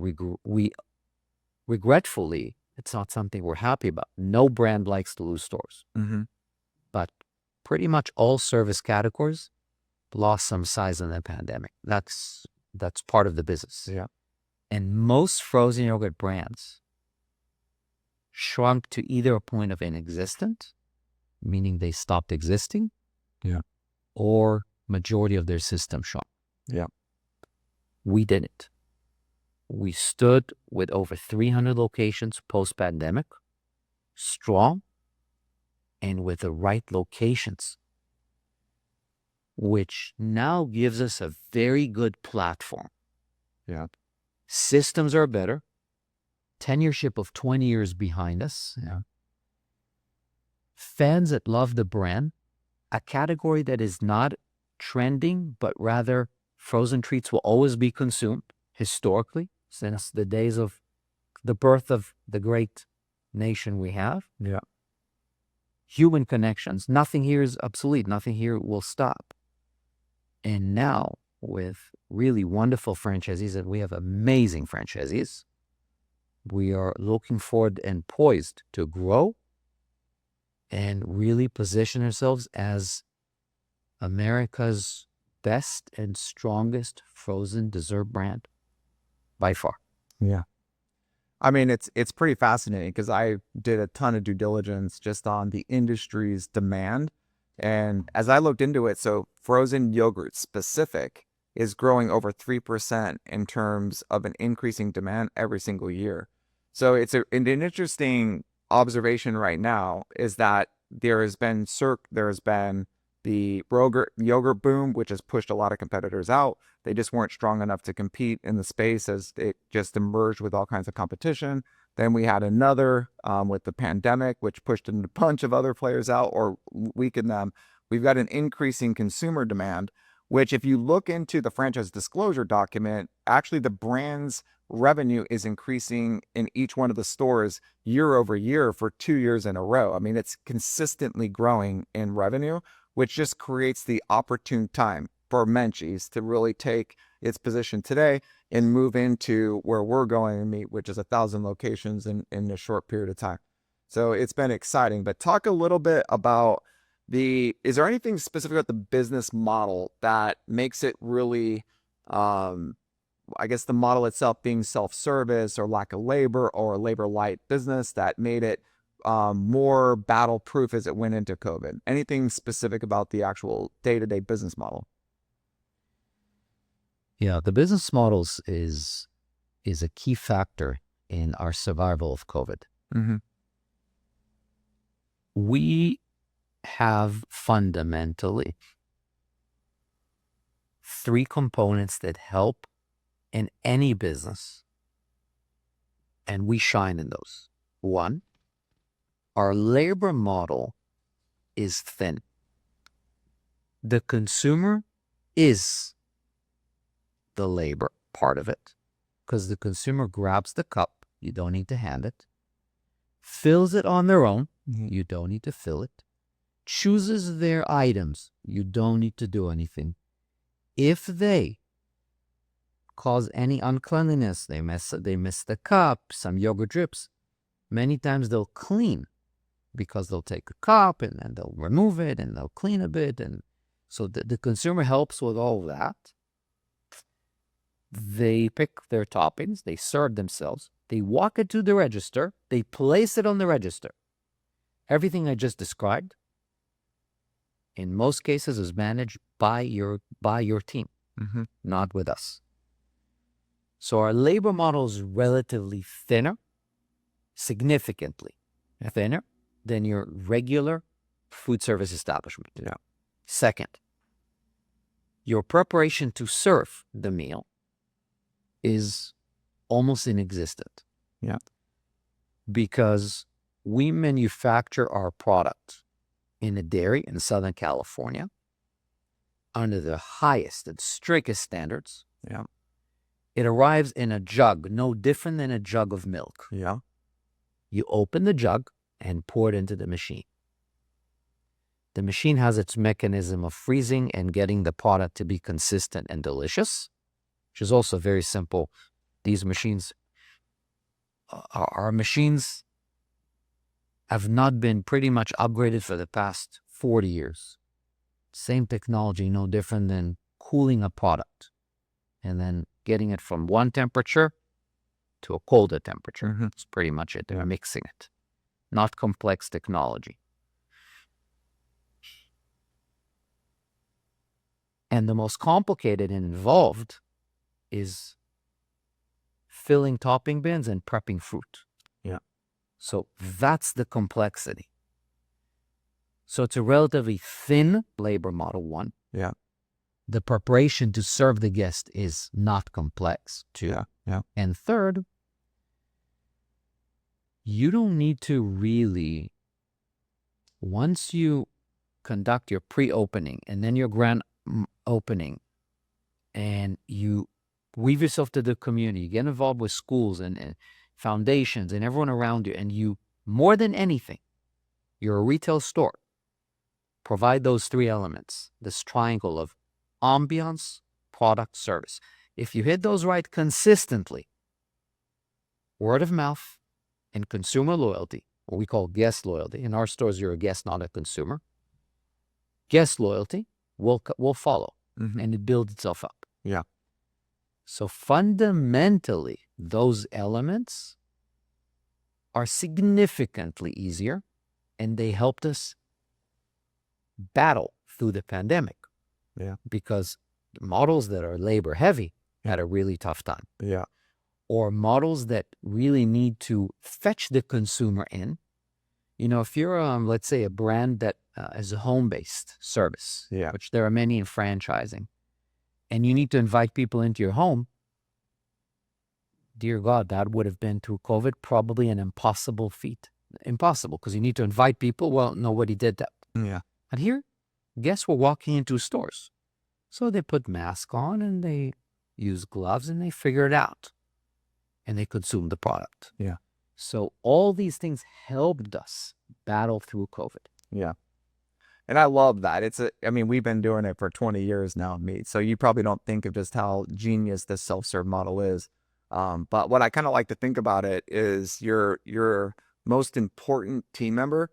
regretfully, it's not something we're happy about. No brand likes to lose stores. Mm-hmm. But pretty much all service categories lost some size in the pandemic. That's part of the business. Yeah. And most frozen yogurt brands shrunk to either a point of inexistent, meaning they stopped existing, or majority of their system shrunk. Yeah. We didn't. We stood with over 300 locations post-pandemic, strong, and with the right locations, which now gives us a very good platform. Yeah. Systems are better. Tenureship of 20 years behind us. Yeah. Fans that love the brand. A category that is not trending, but rather frozen treats will always be consumed historically since the days of the birth of the great nation we have. Yeah. Human connections. Nothing here is obsolete. Nothing here will stop. And now with really wonderful franchisees, and we have amazing franchisees, we are looking forward and poised to grow and really position ourselves as America's best and strongest frozen dessert brand by far. Yeah. I mean, it's pretty fascinating because I did a ton of due diligence just on the industry's demand. And as I looked into it, so frozen yogurt specific is growing over 3% in terms of an increasing demand every single year. So it's an interesting observation right now is that there has been the yogurt boom, which has pushed a lot of competitors out. They just weren't strong enough to compete in the space as it just emerged with all kinds of competition. Then we had another with the pandemic, which pushed a bunch of other players out or weakened them. We've got an increasing consumer demand, which if you look into the franchise disclosure document, actually the brand's revenue is increasing in each one of the stores year over year for 2 years in a row. I mean, it's consistently growing in revenue, which just creates the opportune time for Menchie's to really take its position today and move into where we're going to meet, which is 1,000 locations in a short period of time. So it's been exciting. But talk a little bit about is there anything specific about the business model that makes it really, I guess the model itself being self-service or lack of labor or a labor light business that made it more battle proof as it went into COVID? Anything specific about the actual day-to-day business model? Yeah, the business models is a key factor in our survival of COVID. Mm-hmm. We have fundamentally 3 components that help in any business, and we shine in those. 1, our labor model is thin. The consumer is the labor part of it because the consumer grabs the cup, you don't need to hand it, fills it on their own, you don't need to fill it, chooses their items, you don't need to do anything. If they cause any uncleanliness. They miss the cup, some yogurt drips. Many times they'll clean because they'll take a cup and then they'll remove it and they'll clean a bit. And so the consumer helps with all of that. They pick their toppings, they serve themselves, they walk it to the register, they place it on the register. Everything I just described, in most cases, is managed by your team, not with us. So our labor model is relatively thinner, significantly thinner than your regular food service establishment. Yeah. Second, your preparation to serve the meal is almost inexistent. Yeah. Because we manufacture our product in a dairy in Southern California under the highest and strictest standards. Yeah. It arrives in a jug, no different than a jug of milk. Yeah. You open the jug and pour it into the machine. The machine has its mechanism of freezing and getting the product to be consistent and delicious, which is also very simple. These machines, our machines have not been pretty much upgraded for the past 40 years. Same technology, no different than cooling a product and then getting it from one temperature to a colder temperature. That's pretty much it. They're mixing it. Not complex technology. And the most complicated and involved is filling topping bins and prepping fruit. Yeah. So that's the complexity. So it's a relatively thin labor model, one. Yeah. The preparation to serve the guest is not complex, two. Yeah. Yeah. And third, you don't need to really, once you conduct your pre-opening and then your grand opening and you weave yourself to the community, you get involved with schools and foundations and everyone around you, and you, more than anything, you're a retail store, provide those three elements, this triangle of ambiance, product, service. If you hit those right consistently, word of mouth and consumer loyalty, what we call guest loyalty. In our stores, you're a guest, not a consumer. Guest loyalty will follow, and it builds itself up. Yeah. So fundamentally, those elements are significantly easier, and they helped us battle through the pandemic. Yeah. Because models that are labor heavy had a really tough time. Yeah. Or models that really need to fetch the consumer in. You know, if you're, let's say, a brand that is a home-based service, which there are many in franchising, and you need to invite people into your home, dear God, that would have been through COVID probably an impossible feat. Impossible, because you need to invite people. Well, nobody did that. Yeah. And here, guests were walking into stores. So they put masks on and they use gloves and they figure it out. And they consume the product. Yeah. So all these things helped us battle through COVID. Yeah. And I love that. We've been doing it for 20 years now, Meat. So you probably don't think of just how genius this self-serve model is. But what I kind of like to think about it is your most important team member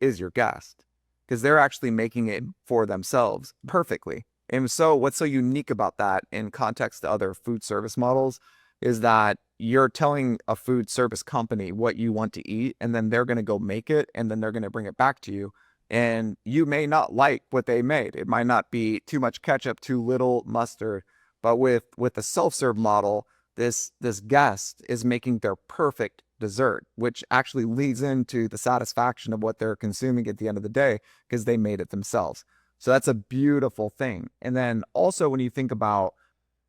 is your guest, because they're actually making it for themselves perfectly. And so what's so unique about that in context to other food service models is that you're telling a food service company what you want to eat, and then they're going to go make it, and then they're going to bring it back to you. And you may not like what they made. It might not be too much ketchup, too little mustard. But with the self-serve model, this guest is making their perfect dessert, which actually leads into the satisfaction of what they're consuming at the end of the day because they made it themselves. So that's a beautiful thing. And then also when you think about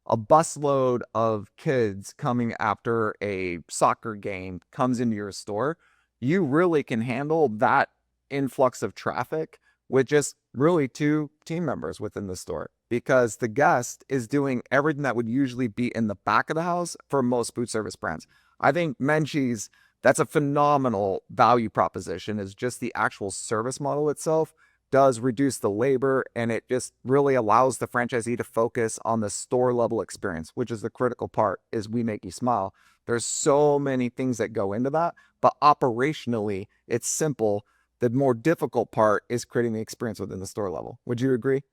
a busload of kids coming after a soccer game comes into your store, you really can handle that influx of traffic with just really 2 team members within the store, because the guest is doing everything that would usually be in the back of the house for most food service brands. I think Menchie's, that's a phenomenal value proposition, is just the actual service model itself. does reduce the labor, and it just really allows the franchisee to focus on the store level experience, which is the critical part, is we make you smile. There's so many things that go into that, but operationally it's simple. The more difficult part is creating the experience within the store level. Would you agree?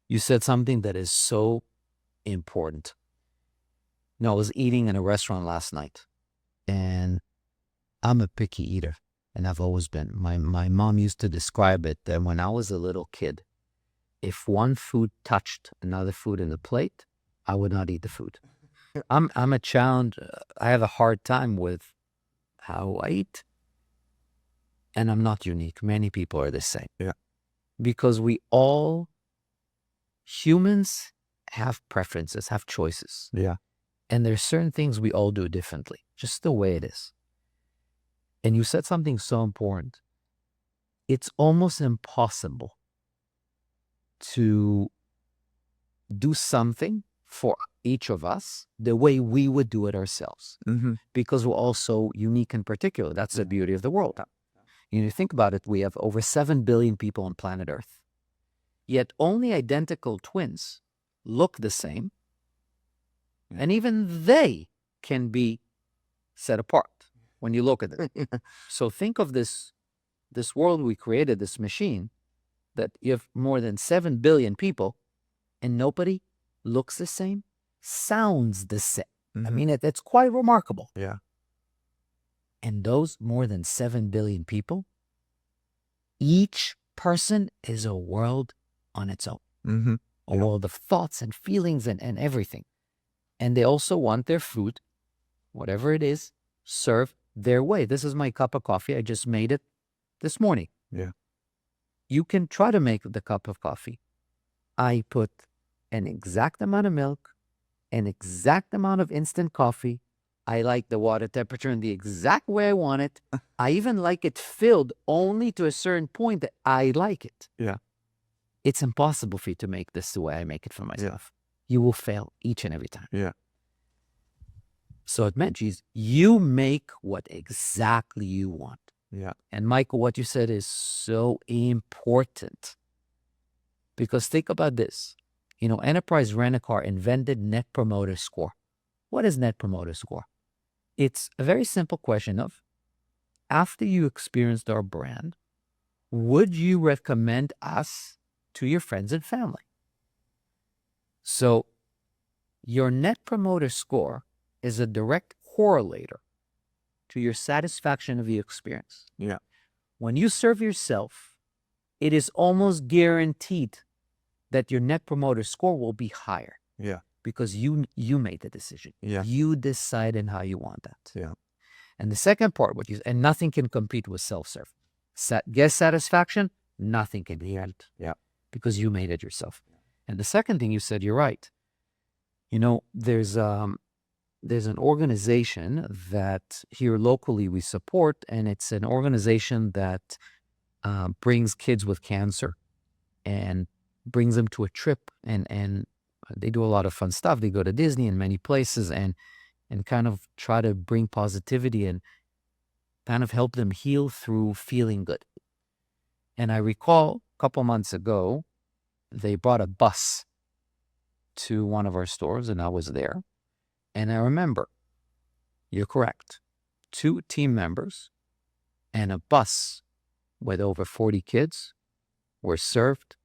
You said something that is so important. I was eating in a restaurant last night, and I'm a picky eater, and I've always been. My mom used to describe it that when I was a little kid, if one food touched another food in the plate, I would not eat the food. I'm a child. I have a hard time with how I eat, and I'm not unique. Many people are the same. Yeah. Because humans have preferences, have choices. Yeah. And there's certain things we all do differently, just the way it is. And you said something so important. It's almost impossible to do something for each of us the way we would do it ourselves, because we're all so unique and particular. That's the beauty of the world. You think about it, we have over 7 billion people on planet Earth, yet only identical twins look the same, and even they can be set apart when you look at it. So think of this world we created, this machine, that you have more than 7 billion people, and nobody looks the same, sounds the same. I mean, it's quite remarkable. Yeah. And those more than 7 billion people, each person is a world on its own. A world of thoughts and feelings and everything. And they also want their food, whatever it is, served their way. This is my cup of coffee. I just made it this morning. Yeah. You can try to make the cup of coffee. I put an exact amount of milk, an exact amount of instant coffee. I like the water temperature in the exact way I want it. I even like it filled only to a certain point that I like it. Yeah. It's impossible for you to make this the way I make it for myself. You will fail each and every time. Yeah. So at Menchie's, you make what exactly you want. Yeah. And Michael, what you said is so important. Because think about this. Enterprise Rent-A-Car invented Net Promoter Score. What is Net Promoter Score? It's a very simple question of, after you experienced our brand, would you recommend us to your friends and family? So your Net Promoter Score is a direct correlator to your satisfaction of the experience. Yeah. When you serve yourself, it is almost guaranteed that your Net Promoter Score will be higher. Yeah. Because you made the decision. Yeah. You decided how you want that. Yeah. And the second part, and nothing can compete with self-serve. Guest satisfaction, nothing can beat. Yeah. Because you made it yourself. And the second thing you said, you're right. There's an organization that here locally we support, and it's an organization that brings kids with cancer and brings them to a trip, and they do a lot of fun stuff. They go to Disney and many places and kind of try to bring positivity and kind of help them heal through feeling good. And I recall a couple months ago, they brought a bus to one of our stores, and I was there. And I remember, you're correct, 2 team members and a bus with over 40 kids were served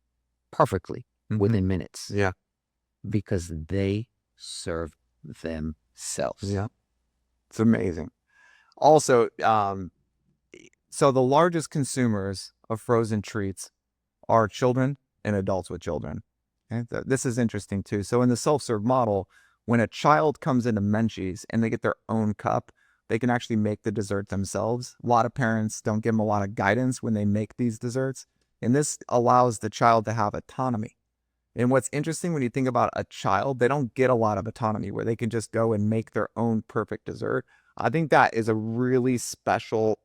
perfectly within minutes. Yeah. Because they serve themselves. Yeah. It's amazing. Also, so the largest consumers of frozen treats are children and adults with children. Okay? This is interesting too. So in the self-serve model, when a child comes into Menchie's and they get their own cup, they can actually make the dessert themselves. A lot of parents don't give them a lot of guidance when they make these desserts. And this allows the child to have autonomy. And what's interesting when you think about a child, they don't get a lot of autonomy where they can just go and make their own perfect dessert. I think that is a really special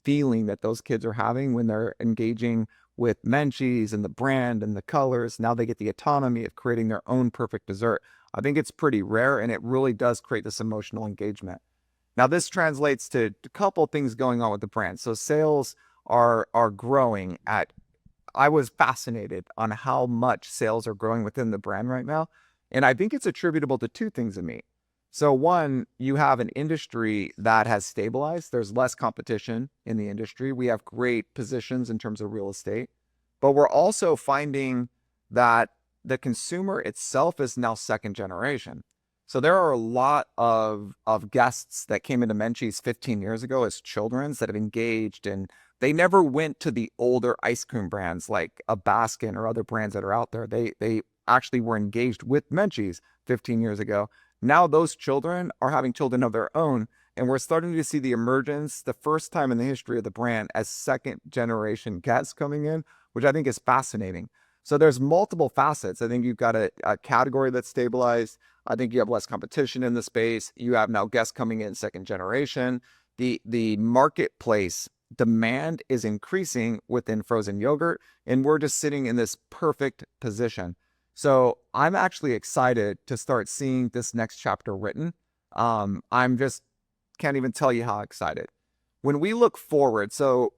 feeling that those kids are having when they're engaging with Menchie's and the brand and the colors. Now they get the autonomy of creating their own perfect dessert. I think it's pretty rare, and it really does create this emotional engagement. Now this translates to a couple things going on with the brand. So sales are growing at I was fascinated on how much sales are growing within the brand right now. And I think it's attributable to two things to me. So one, you have an industry that has stabilized. There's less competition in the industry. We have great positions in terms of real estate, but we're also finding that the consumer itself is now second generation. So there are a lot of guests that came into Menchie's 15 years ago as children that have engaged, and they never went to the older ice cream brands like a Baskin or other brands that are out there. They actually were engaged with Menchie's 15 years ago. Now those children are having children of their own, and we're starting to see the emergence, the first time in the history of the brand, as second generation guests coming in, which I think is fascinating. So there's multiple facets. I think you've got a category that's stabilized. I think you have less competition in the space. You have now guests coming in second generation. The marketplace demand is increasing within frozen yogurt, and we're just sitting in this perfect position. So I'm actually excited to start seeing this next chapter written. I'm just can't even tell you how excited. When we look forward, so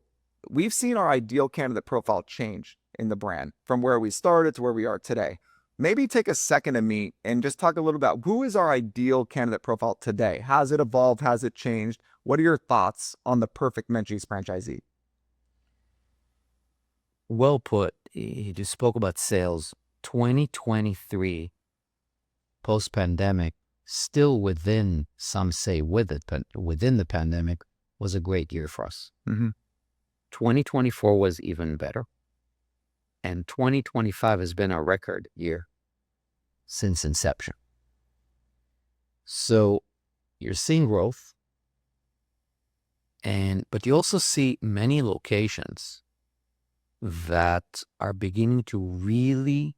we've seen our ideal candidate profile change in the brand from where we started to where we are today. Maybe take a second to meet and just talk a little about who is our ideal candidate profile today. Has it evolved? Has it changed? What are your thoughts on the perfect Menchie's franchisee? Well put. You just spoke about sales. 2023, post-pandemic, still within, some say within the pandemic, was a great year for us. 2024 was even better. And 2025 has been our record year since inception. So you're seeing growth, but you also see many locations that are beginning to really,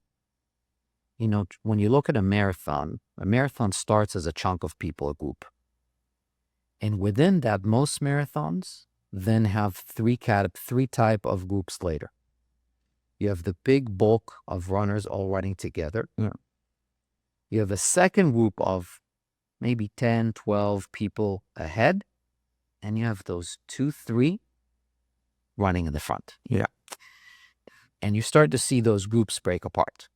when you look at a marathon starts as a chunk of people, a group. And within that, most marathons then have three type of groups later. You have the big bulk of runners all running together. Yeah. You have a second group of maybe 10, 12 people ahead. And you have those 2, 3 running in the front. Yeah. And you start to see those groups break apart.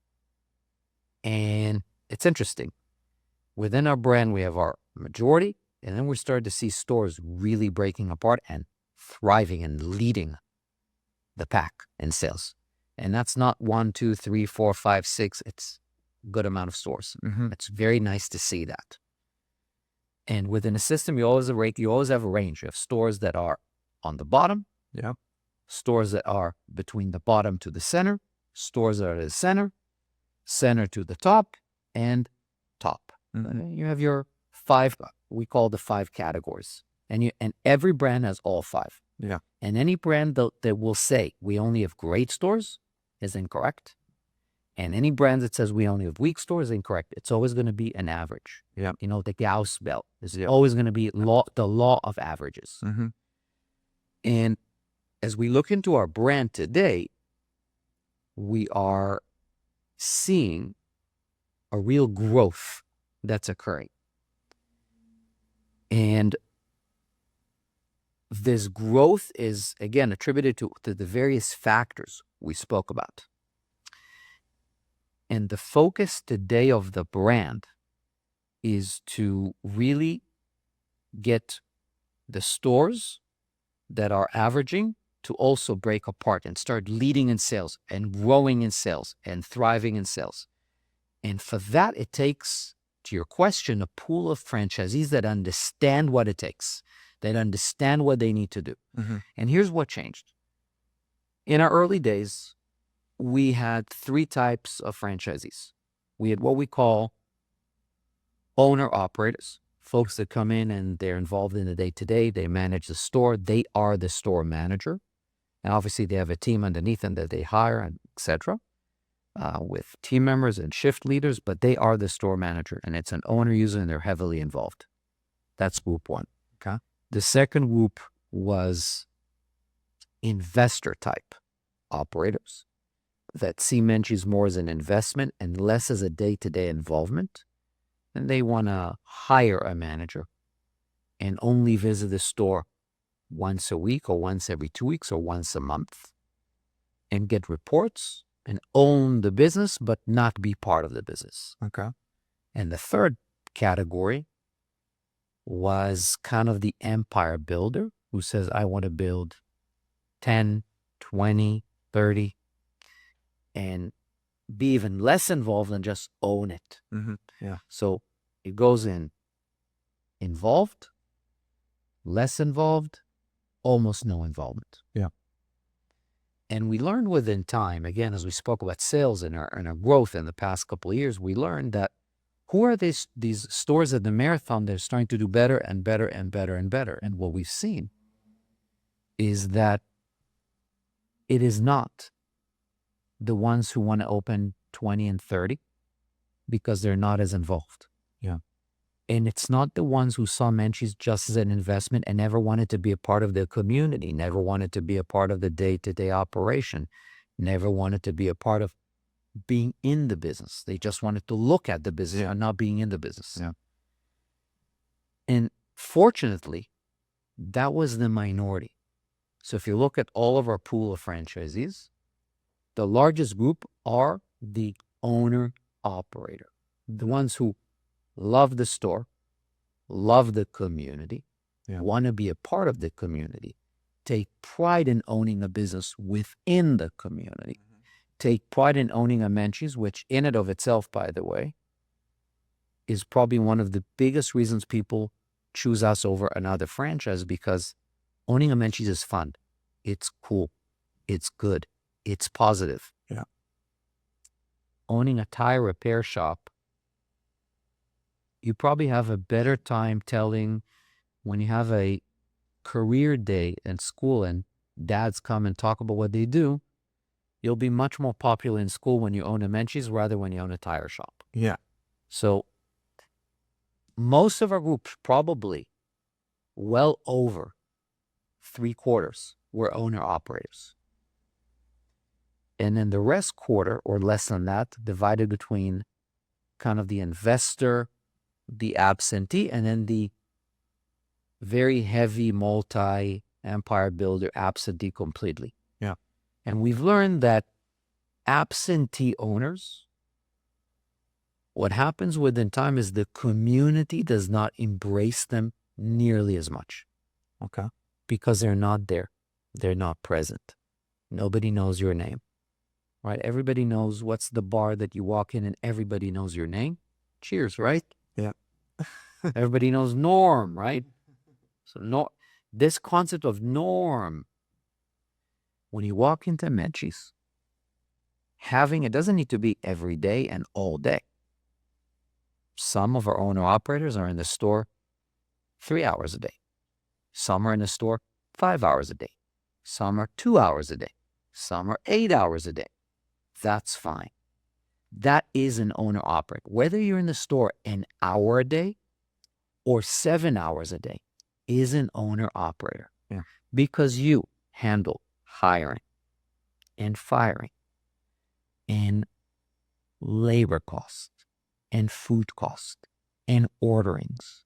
And it's interesting. Within our brand, we have our majority, and then we're starting to see stores really breaking apart and thriving and leading the pack in sales. And that's not 1, 2, 3, 4, 5, 6. It's a good amount of stores. It's very nice to see that. And within a system, you always have a range. You have stores that are on the bottom. Yeah. Stores that are between the bottom to the center. Stores that are at the center to the top, and top. You have your 5, we call the 5 categories. And every brand has all 5. Yeah. And any brand that will say we only have great stores is incorrect. And any brand that says we only have weak stores is incorrect. It's always going to be an average. Yeah. The Gauss belt is always going to be the law of averages. And as we look into our brand today, we are seeing a real growth that's occurring. And this growth is, again, attributed to the various factors we spoke about. And the focus today of the brand is to really get the stores that are averaging to also break apart and start leading in sales and growing in sales and thriving in sales. And for that, it takes, to your question, a pool of franchisees that understand what it takes, that understand what they need to do. And here's what changed. In our early days, we had 3 types of franchisees. We had what we call owner-operators, folks that come in and they're involved in the day-to-day. They manage the store. They are the store manager. And obviously, they have a team underneath them that they hire, and etc., with team members and shift leaders, but they are the store manager, and it's an owner-user, and they're heavily involved. That's group 1. Okay. The second group was investor-type operators that see Menchie's more as an investment and less as a day-to-day involvement. And they want to hire a manager and only visit the store once a week or once every 2 weeks or once a month. and get reports and own the business, but not be part of the business. Okay. And the third category was kind of the empire builder who says, I want to build 10, 20, 30, and be even less involved than just own it. Yeah. So it goes in involved, less involved, almost no involvement. Yeah. And we learned within time, again, as we spoke about sales and our growth in the past couple of years, we learned that who are these stores at the marathon that are starting to do better and better and better and better? And what we've seen is that it is not the ones who want to open 20 and 30 because they're not as involved. Yeah. And it's not the ones who saw Menchie's just as an investment and never wanted to be a part of the community, never wanted to be a part of the day-to-day operation, never wanted to be a part of being in the business. They just wanted to look at the business and not being in the business. Yeah. And fortunately, that was the minority. So if you look at all of our pool of franchisees, the largest group are the owner-operator, the ones who love the store, love the community, want to be a part of the community, take pride in owning a business within the community, take pride in owning a Menchie's, which in and of itself, by the way, is probably one of the biggest reasons people choose us over another franchise, because owning a Menchie's is fun. It's cool. It's good. It's positive. Yeah. Owning a tire repair shop, you probably have a better time telling when you have a career day in school and dads come and talk about what they do. You'll be much more popular in school when you own a Menchie's rather when you own a tire shop. Yeah. So most of our groups, probably well over 3/4, were owner operators. And then the rest quarter, or less than that, divided between kind of the investor, the absentee, and then the very heavy multi-empire builder absentee completely. Yeah. And we've learned that absentee owners, what happens within time is the community does not embrace them nearly as much. Okay. Because they're not there. They're not present. Nobody knows your name, right? Everybody knows what's the bar that you walk in and everybody knows your name. Cheers, right? Yeah. Everybody knows Norm, right? So this concept of Norm, when you walk into Menchie's, it doesn't need to be every day and all day. Some of our owner operators are in the store 3 hours a day. Some are in the store 5 hours a day. Some are 2 hours a day. Some are 8 hours a day. That's fine. That is an owner operator. Whether you're in the store an hour a day or 7 hours a day is an owner operator. Yeah. Because you handle hiring and firing and labor cost and food cost and orderings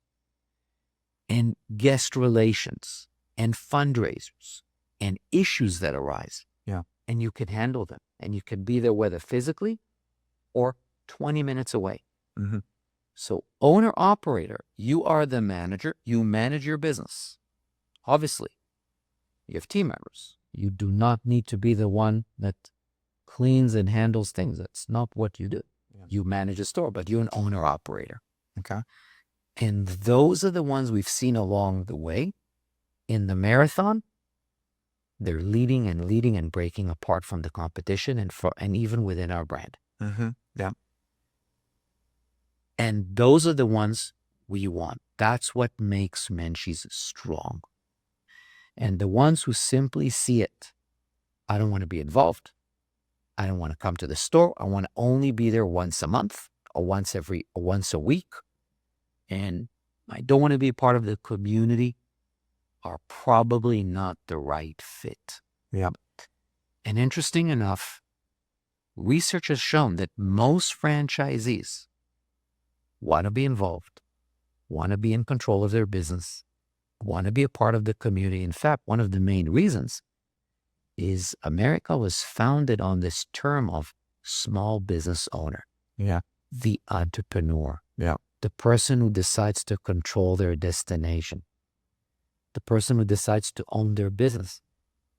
and guest relations and fundraisers and issues that arise. Yeah. And you can handle them. And you can be there whether physically or 20 minutes away. Mm-hmm. So owner-operator, you are the manager. You manage your business. Obviously, you have team members. You do not need to be the one that cleans and handles things. That's not what you do. Yeah. You manage a store, but you're an owner-operator. Okay. And those are the ones we've seen along the way. In the marathon, they're leading and breaking apart from the competition and even within our brand. Mm-hmm. Yeah. And those are the ones we want. That's what makes Menchie's strong. And the ones who simply see it, I don't want to be involved. I don't want to come to the store. I want to only be there once a month or once a week. And I don't want to be a part of the community, are probably not the right fit. Yeah. And interesting enough, research has shown that most franchisees want to be involved, want to be in control of their business, want to be a part of the community. In fact, one of the main reasons is America was founded on this term of small business owner. Yeah. The entrepreneur. Yeah. The person who decides to control their destination. The person who decides to own their business.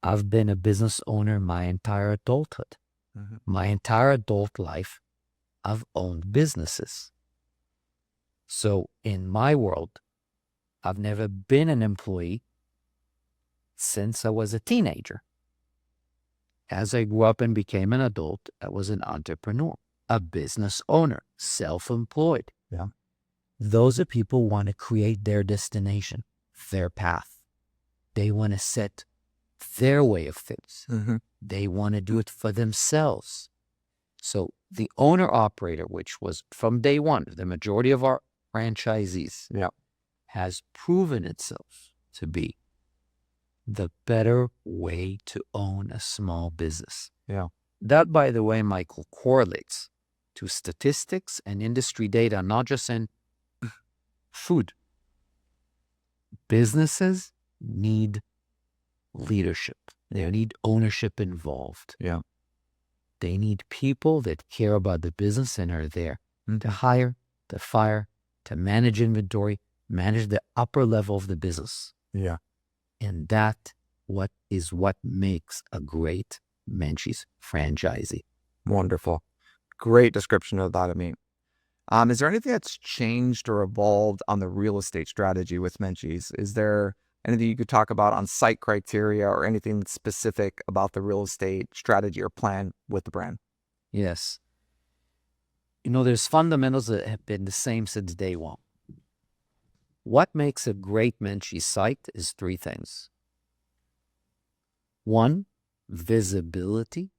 I've been a business owner my entire adulthood. Mhm. My entire adult life, I've owned businesses. So in my world, I've never been an employee since I was a teenager. As I grew up and became an adult, I was an entrepreneur, a business owner, self-employed. Yeah. Those are people who want to create their destination, their path. They want to set their way of things. Mhm. They want to do it for themselves. So the owner-operator, which was from day one, the majority of our franchisees, Yeah. has proven itself to be the better way to own a small business. Yeah. That, by the way, Michael, correlates to statistics and industry data, not just in food. Businesses need leadership. They need ownership involved. Yeah. They need people that care about the business and are there Mhm. to hire, to fire, to manage inventory, manage the upper level of the business. Yeah. And that what makes a great Menchie's franchisee. Wonderful. Great description of that, Amit. Is there anything that's changed or evolved on the real estate strategy with Menchie's? Is there anything you could talk about on site criteria or anything specific about the real estate strategy or plan with the brand? Yes. There's fundamentals that have been the same since day one. What makes a great Menchie site is three things. One, visibility.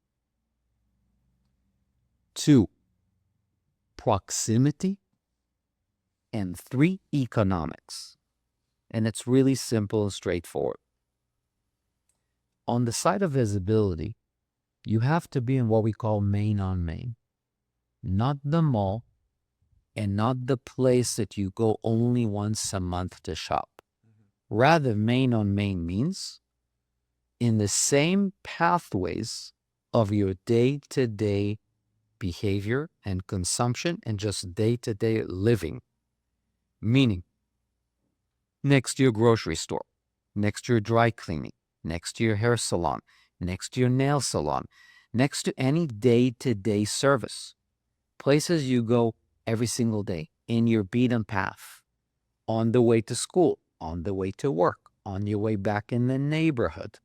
Two, proximity. And three, economics. And it's really simple and straightforward. On the side of visibility, you have to be in what we call main on main, not the mall and not the place that you go only once a month to shop. Rather, main on main means in the same pathways of your day-to-day behavior and consumption and just day-to-day living. Meaning, next to your grocery store, next to your dry cleaning, next to your hair salon, next to your nail salon, next to any day-to-day service. Places you go every single day in your beaten path, on the way to school, on the way to work, on your way back in the neighborhood.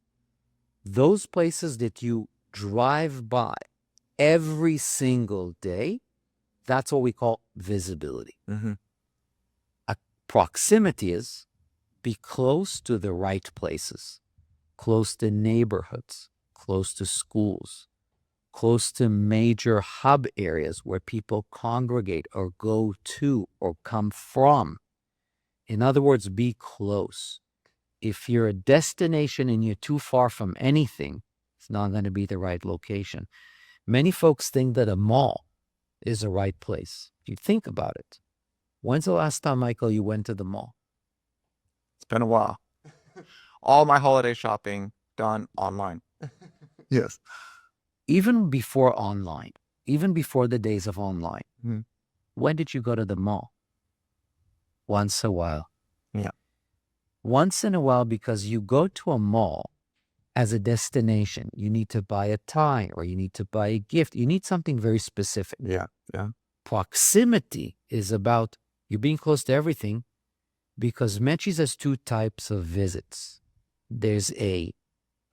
Those places that you drive by every single day, that's what we call visibility. Mm-hmm. A proximity is be close to the right places, close to neighborhoods, close to schools, close to major hub areas where people congregate or go to or come from. In other words, be close. If you're a destination and you're too far from anything, it's not going to be the right location. Many folks think that a mall is the right place. If you think about it, when's the last time, Michael, you went to the mall? It's been a while. All my holiday shopping done online. Yes. Even before online, even before the days of online, Mhm. when did you go to the mall? Once a while. Yeah. Once in a while, because you go to a mall as a destination. You need to buy a tie or you need to buy a gift. You need something very specific. Yeah. Yeah. Proximity is about you being close to everything because Menchie's has two types of visits. There's a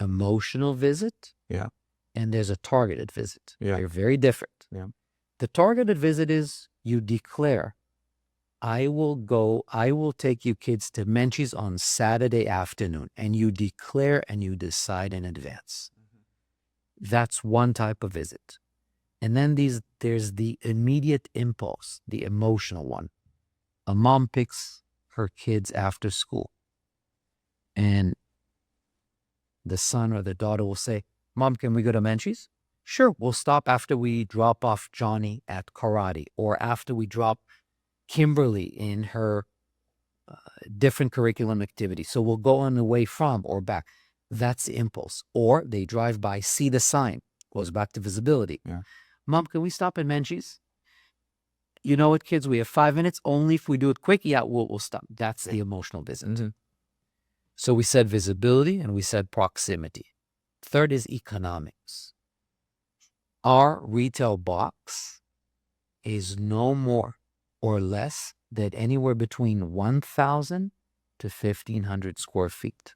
emotional visit. Yeah. And there's a targeted visit. Yeah. They're very different. Yeah. The targeted visit is you declare, I will take you kids to Menchie's on Saturday afternoon, and you declare and you decide in advance. That's one type of visit. And then there's the immediate impulse, the emotional one. A mom picks her kids after school, and the son or the daughter will say, Mom, can we go to Menchie's? Sure, we'll stop after we drop off Johnny at karate or after we drop Kimberly in her different curriculum activity. So we'll go on the way from or back. That's the impulse. Or they drive by, see the sign, goes back to visibility. Yeah. Mom, can we stop at Menchie's? You know what, kids? We have 5 minutes. Only if we do it quick, yeah, we'll stop. That's the emotional visit. Mm-hmm. So we said visibility and we said proximity. Third is economics. Our retail box is no more or less than anywhere between 1,000 to 1,500 square feet.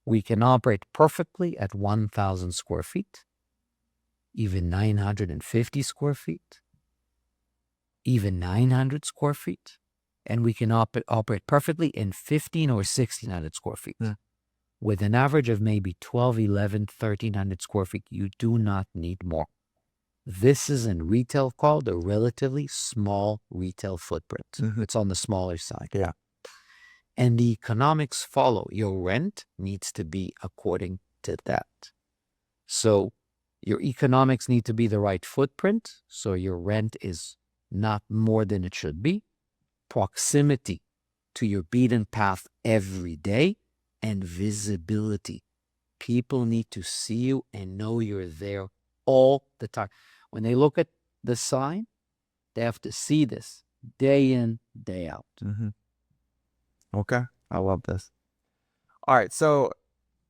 We can operate perfectly at 1,000 square feet, even 950 square feet, even 900 square feet, and we can operate perfectly in 15 or 1,600 square feet. Yeah. With an average of maybe 12, 11, 1,300 square feet, you do not need more. This is in retail called a relatively small retail footprint. Mm-hmm. It's on the smaller side. Yeah. And the economics follow. Your rent needs to be according to that. So your economics need to be the right footprint. So your rent is not more than it should be. Proximity to your beaten path every day, and visibility. People need to see you and know you're there all the time. When they look at the sign, they have to see this day in, day out. Mm-hmm. Okay. I love this. All right. So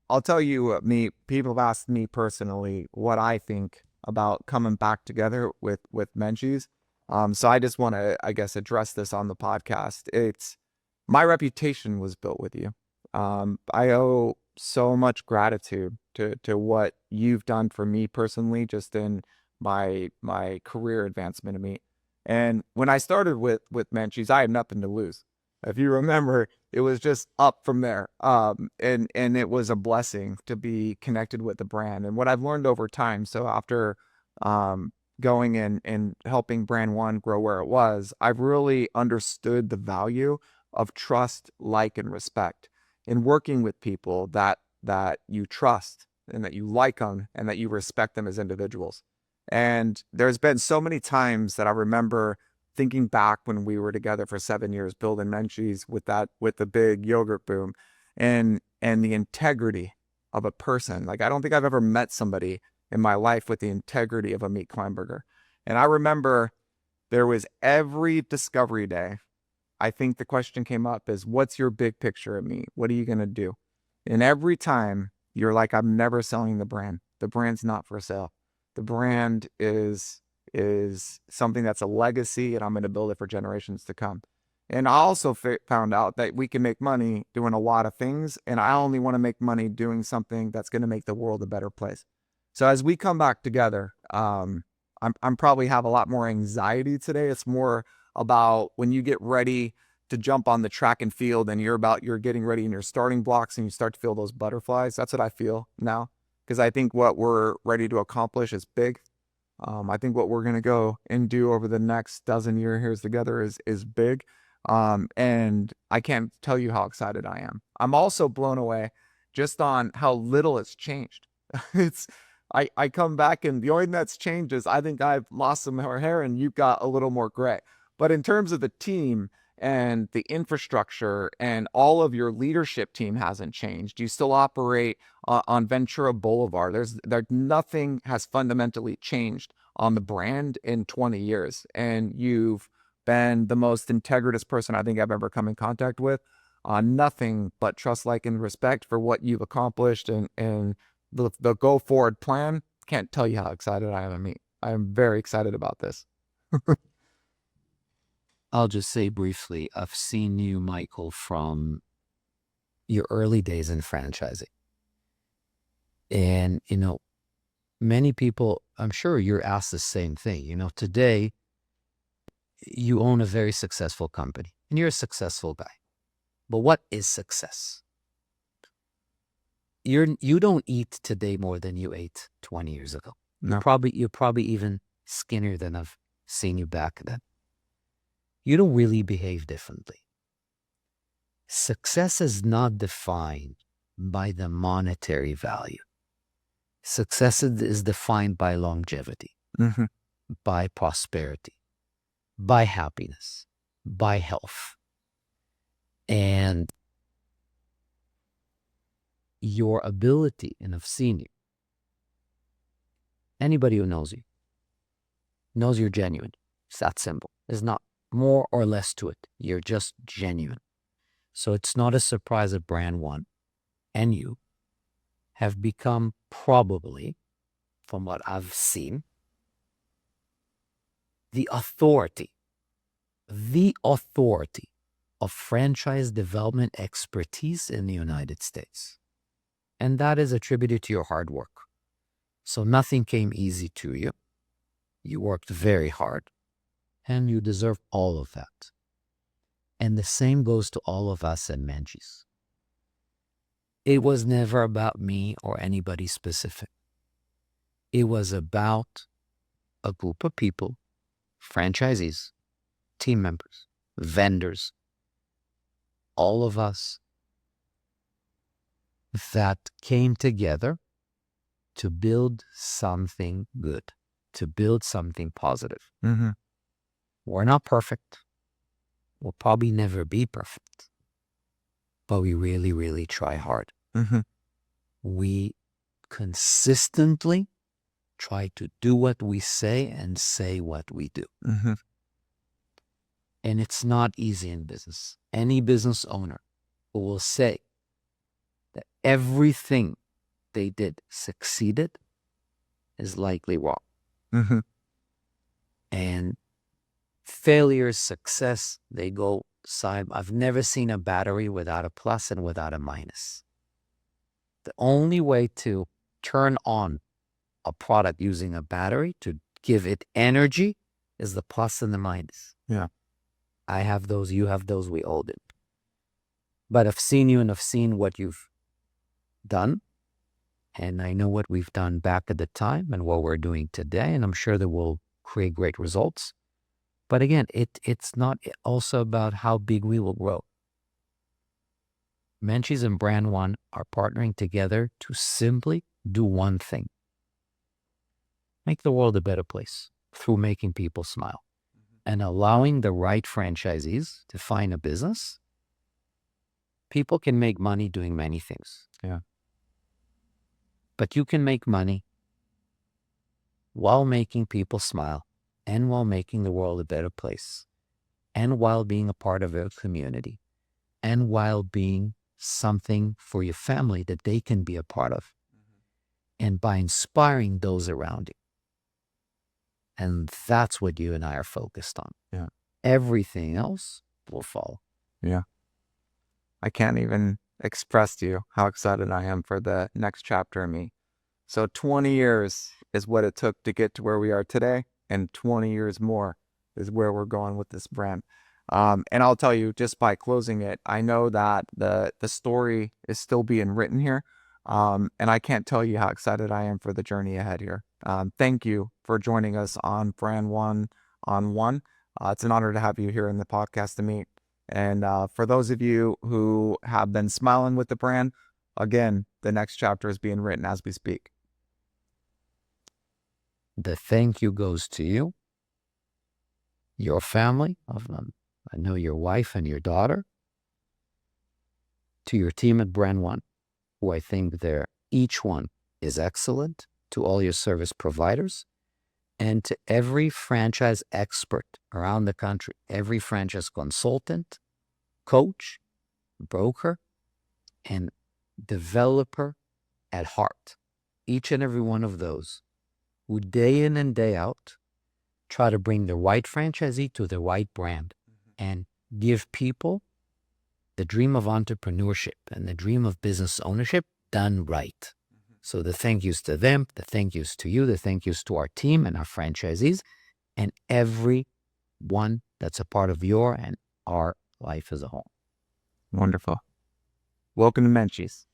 I'll tell you, people have asked me personally what I think about coming back together with Menchie's. So I just want to, I guess, address this on the podcast. It's my reputation was built with you. I owe so much gratitude to what you've done for me personally, just in my career advancement of me. And when I started with Menchie's, I had nothing to lose. If you remember, it was just up from there. And it was a blessing to be connected with the brand. And what I've learned over time, so after going in and helping BrandONE grow where it was, I've really understood the value of trust, like, and respect in working with people that you trust and that you like them and that you respect them as individuals. And there's been so many times that I remember thinking back when we were together for 7 years building Menchie's with the big yogurt boom, and the integrity of a person. Like, I don't think I've ever met somebody in my life with the integrity of Amit Kleinberger. And I remember there was every discovery day, I think the question came up is, what's your big picture of me? What are you going to do? And every time you're like, I'm never selling the brand. The brand's not for sale. The brand is something that's a legacy, and I'm going to build it for generations to come. And I also found out that we can make money doing a lot of things, and I only want to make money doing something that's going to make the world a better place. So as we come back together, I'm probably have a lot more anxiety today. It's more about when you get ready to jump on the track and field, and you're getting ready in your starting blocks, and you start to feel those butterflies. That's what I feel now, because I think what we're ready to accomplish is big. I think what we're going to go and do over the next dozen years together is big. And I can't tell you how excited I am. I'm also blown away just on how little it's changed. I come back, and the only thing that's changed is I think I've lost some more hair and you've got a little more gray. But in terms of the team and the infrastructure and all of your leadership team hasn't changed. You still operate on Ventura Boulevard. Nothing has fundamentally changed on the brand in 20 years. And you've been the most integritous person I think I've ever come in contact with. Nothing but trust, like, and respect for what you've accomplished, and the go forward plan. Can't tell you how excited I am. I am very excited about this. I'll just say briefly, I've seen you, Michael, from your early days in franchising. And, many people, I'm sure you're asked the same thing. Today, you own a very successful company and you're a successful guy. But what is success? You don't eat today more than you ate 20 years ago. No. You're probably even skinnier than I've seen you back then. You don't really behave differently. Success is not defined by the monetary value. Success is defined by longevity, Mm-hmm. by prosperity, by happiness, by health. And your ability, and I've seen you. Anybody who knows you knows you're genuine. It's that simple. There's not more or less to it. You're just genuine. So it's not a surprise that BrandONE and you have become probably, from what I've seen, the authority of franchise development expertise in the United States. And that is attributed to your hard work. So nothing came easy to you. You worked very hard, and you deserve all of that. And the same goes to all of us at Menchie's. It was never about me or anybody specific. It was about a group of people, franchisees, team members, vendors, all of us that came together to build something good, to build something positive. Mm-hmm. We're not perfect. We'll probably never be perfect. But we really, really try hard. Mm-hmm. We consistently try to do what we say and say what we do. Mm-hmm. And it's not easy in business. Any business owner who will say that everything they did succeeded is likely wrong. Mm-hmm. And failure, success, they go side. I've never seen a battery without a plus and without a minus. The only way to turn on a product using a battery to give it energy is the plus and the minus. Yeah. I have those, you have those, we all do. But I've seen you and I've seen what you've done. And I know what we've done back at the time and what we're doing today. And I'm sure that we'll create great results. But again, it's not also about how big we will grow. Menchie's and BrandONE are partnering together to simply do one thing. Make the world a better place through making people smile and allowing the right franchisees to find a business. People can make money doing many things. Yeah. But you can make money while making people smile and while making the world a better place and while being a part of a community and while being something for your family that they can be a part of. And by inspiring those around you. And that's what you and I are focused on. Yeah. Everything else will follow. Yeah. I can't even express to you how excited I am for the next chapter of me. So 20 years is what it took to get to where we are today, and 20 years more is where we're going with this brand. And I'll tell you, just by closing it, I know that the story is still being written here. And I can't tell you how excited I am for the journey ahead here. Thank you for joining us on BrandONE-On-ONE. It's an honor to have you here in the podcast to meet. And for those of you who have been smiling with the brand, again, the next chapter is being written as we speak. The thank you goes to you, your family, I know your wife and your daughter, to your team at BrandONE, who I think each one is excellent, to all your service providers, and to every franchise expert around the country, every franchise consultant, coach, broker, and developer at heart. Each and every one of those who day in and day out try to bring the right franchisee to the right brand and give people the dream of entrepreneurship and the dream of business ownership done right. So the thank yous to them, the thank yous to you, the thank yous to our team and our franchisees and everyone that's a part of your and our life as a whole. Wonderful. Welcome to Menchie's.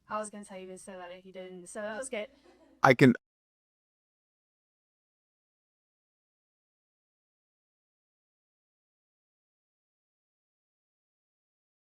I was going to tell you to say that if you didn't, so that was good. I can